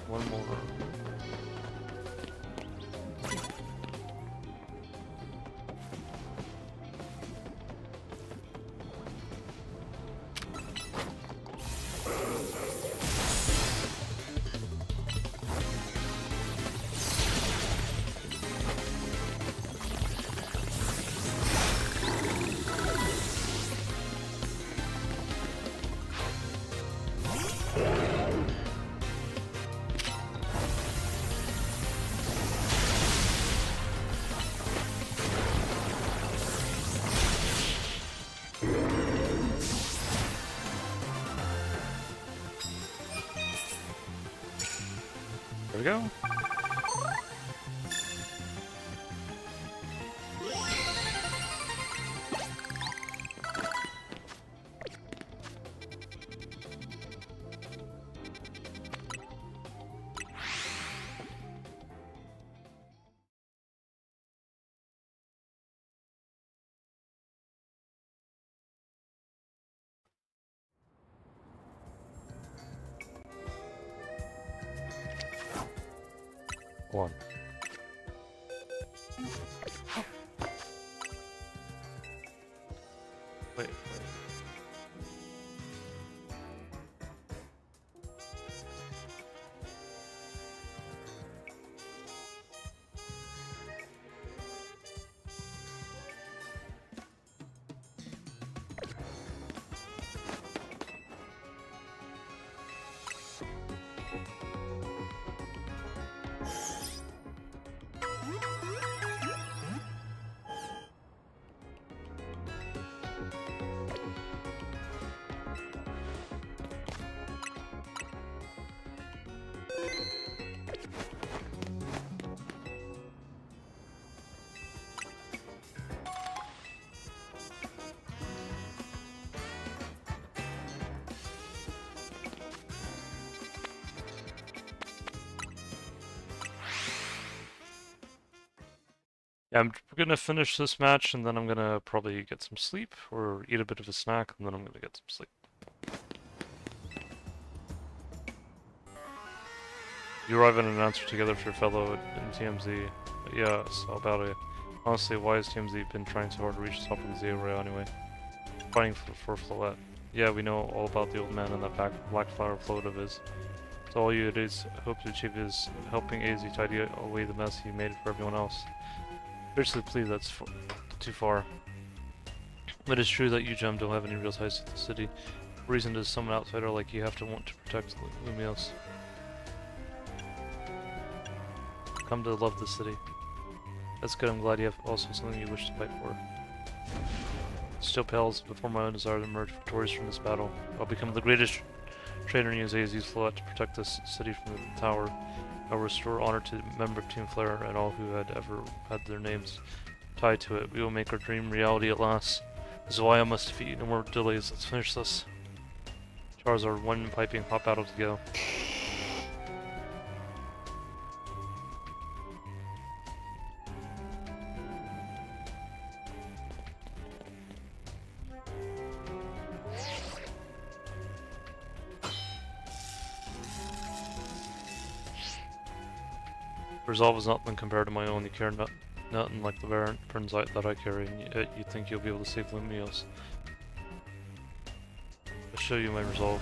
One more. There we go. One. Wait. Yeah, I'm gonna finish this match and then I'm gonna probably get some sleep or eat a bit of a snack and then I'm gonna get some sleep. You arrive at an answer together for your fellow in TMZ. Yeah, so about it. Honestly, why has TMZ been trying so hard to reach the top of the Zero Rail anyway? Fighting for Floette. Yeah, we know all about the old man and that black flower float of his. So all you idiots hope to achieve is helping AZ tidy away the mess he made for everyone else. Seriously, please, that's too far. It is true that you, Gem, don't have any real ties to the city. The reason is some outsider like you have to want to protect Lumios. Come to love the city. That's good, I'm glad you have also something you wish to fight for. Still pales before my own desire to emerge victorious from this battle. I'll become the greatest trader in Yuuzei's Flood to protect this city from the tower. I'll restore honor to the member of Team Flare and all who had ever had their names tied to it. We will make our dream reality at last. This is why I must defeat. No more delays. Let's finish this. Charizard, one piping hot battle to go. Resolve is nothing compared to my own. You care nothing like the burns that I carry, and yet you think you'll be able to save Lumiose. I'll show you my resolve.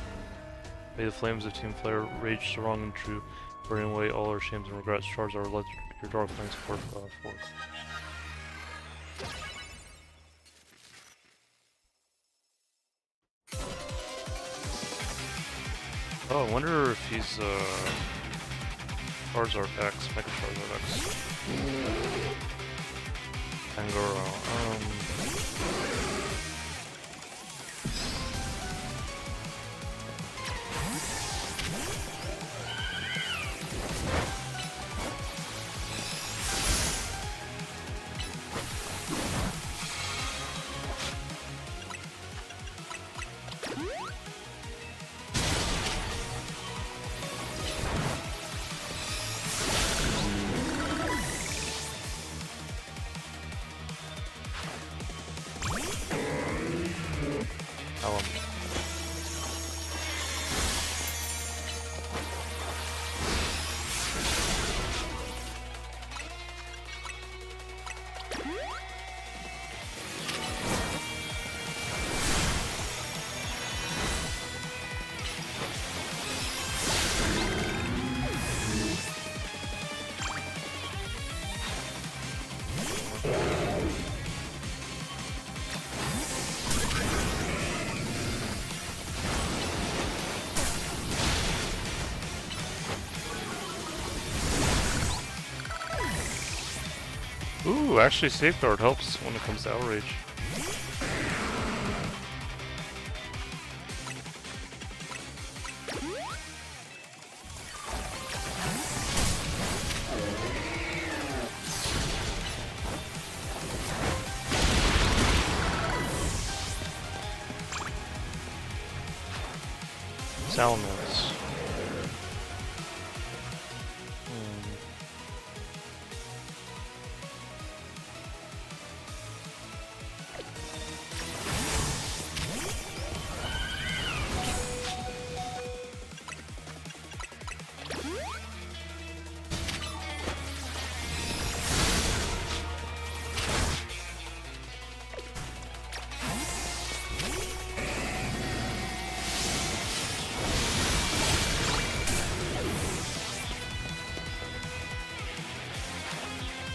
May the flames of Team Flare rage strong and true, burning away all our shames and regrets. Charizard, let your dark flames forth. Oh, I wonder if he's Charizard X, Mega Charizard X. Angoro. Ooh, actually Safeguard helps when it comes to Outrage. Salamence.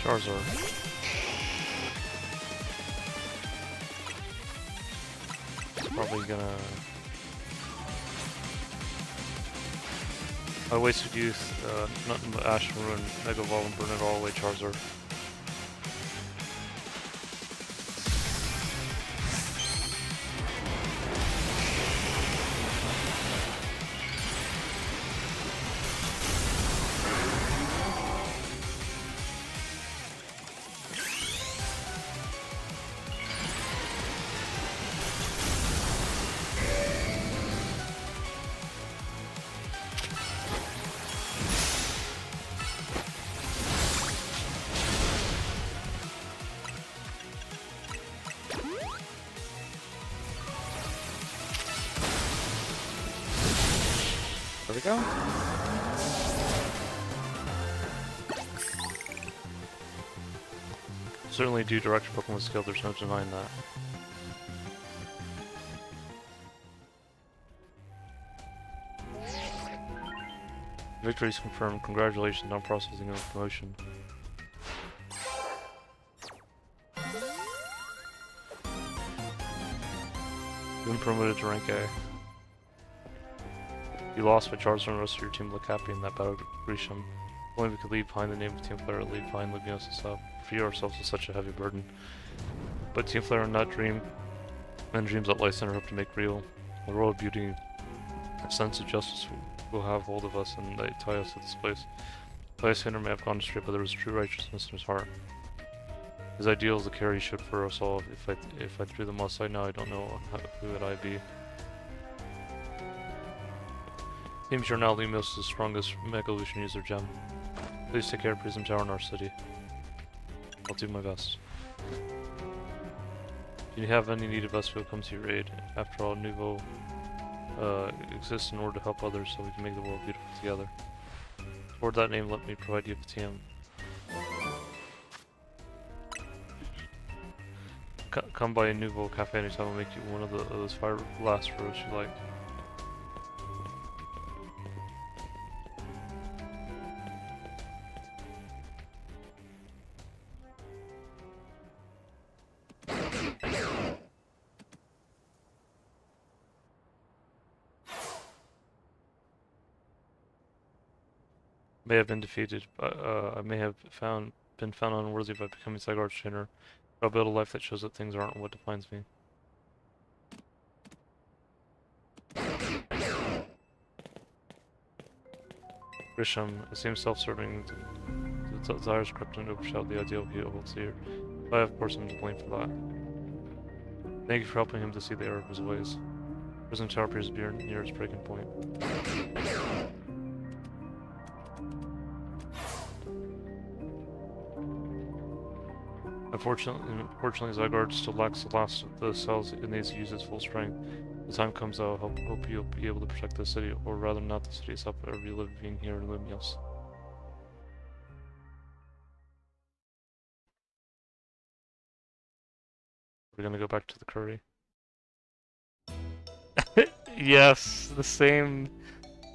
Charizard. It's probably gonna... I wasted youth, nothing but Ash Ruin, Mega Evolve and burn it all away, Charizard. There we go. Certainly do direct Pokemon skill, there's no denying that. Victory is confirmed. Congratulations on processing of promotion. You've been promoted to rank A. You lost, but Charizard and the rest of your team look happy in that battle, Grisham. Only we could leave behind the name of Team Flare, leave behind Lumiose and stop. Free ourselves of such a heavy burden. But Team Flare not dream, and dreams that Lysander hope to make real. The royal beauty, a sense of justice will have hold of us and they tie us to this place. Lysander may have gone astray, but there is true righteousness in his heart. His ideals, the care he showed for us all. If I threw them aside now, I don't know who would I be. Seems you're now Lumiose' strongest Mega Evolution user gem. Please take care of Prism Tower in our city. I'll do my best. If you have any need of us, we'll come to your aid. After all, Nuvo exists in order to help others so we can make the world beautiful together. Toward that name, let me provide you with TM. Come by a Nuvo Cafe anytime. I'll make you one of those fire blast roasts you like. May have been defeated, but I may have been found unworthy by becoming Zygarde's trainer. But I'll build a life that shows that things aren't what defines me. Grisham, it seems self-serving. The desires crept and overshadowed the ideal he holds here. But I of course am to blame for that. Thank you for helping him to see the error of his ways. Prism Tower appears to be near its breaking point. Unfortunately, Zygarde still lacks the last of the cells it needs to use its full strength. When the time comes, I'll hope you'll be able to protect the city, or rather not the city itself, but every living being here in Lumiose. We're gonna go back to the curry. Yes, the same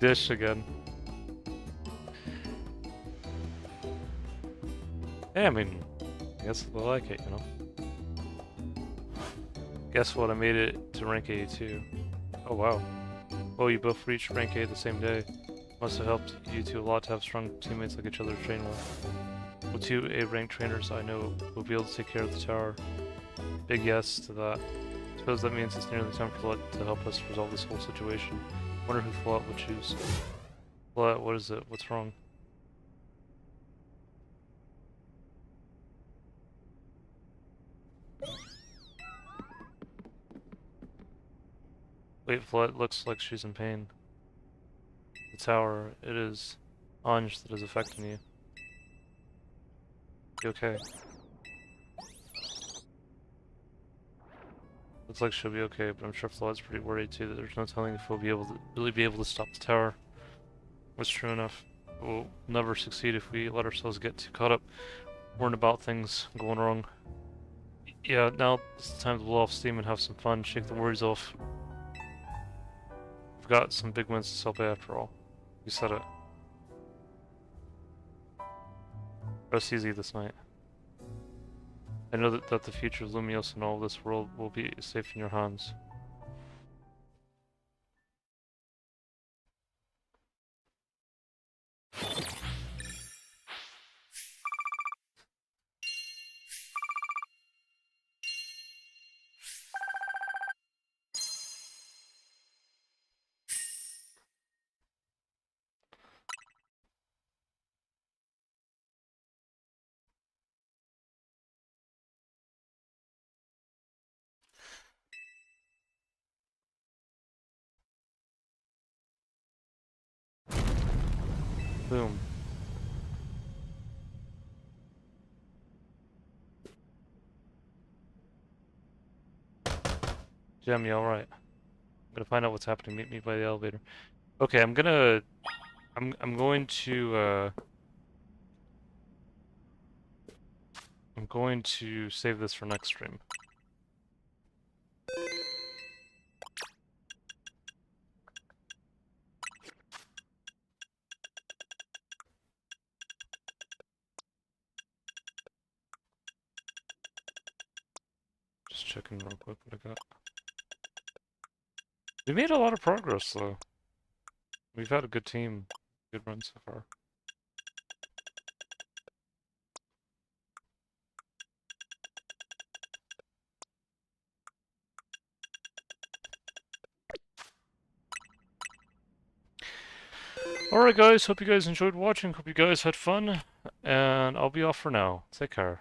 dish again. Hey, I mean, I guess they'll like it, you know? Guess what, I made it to rank 82. Oh wow. Oh, you both reached rank A the same day. Must have helped you two a lot to have strong teammates like each other to train with. With two A-ranked trainers I know will be able to take care of the tower. Big yes to that. Suppose that means it's nearly time for Flood to help us resolve this whole situation. Wonder who Flood will choose. Flood, what is it? What's wrong? Wait, Flood looks like she's in pain. The tower, it is Anj that is affecting you. You okay? Looks like she'll be okay, but I'm sure Flood's pretty worried too that there's no telling if we'll really be able to stop the tower. What's true enough. We'll never succeed if we let ourselves get too caught up worrying about things going wrong. Yeah, now it's the time to blow off steam and have some fun, shake the worries off. We've got some big wins to celebrate after all. You said it. Rest easy this night. I know that the future of Lumiose and all of this world will be safe in your hands. Boom. Gem, you alright? I'm gonna find out what's happening. Meet me by the elevator. Okay, I'm going to save this for next stream. Just checking real quick what I got. We made a lot of progress though. We've had a good team, good run so far. Alright guys, hope you guys enjoyed watching, hope you guys had fun, and I'll be off for now. Take care.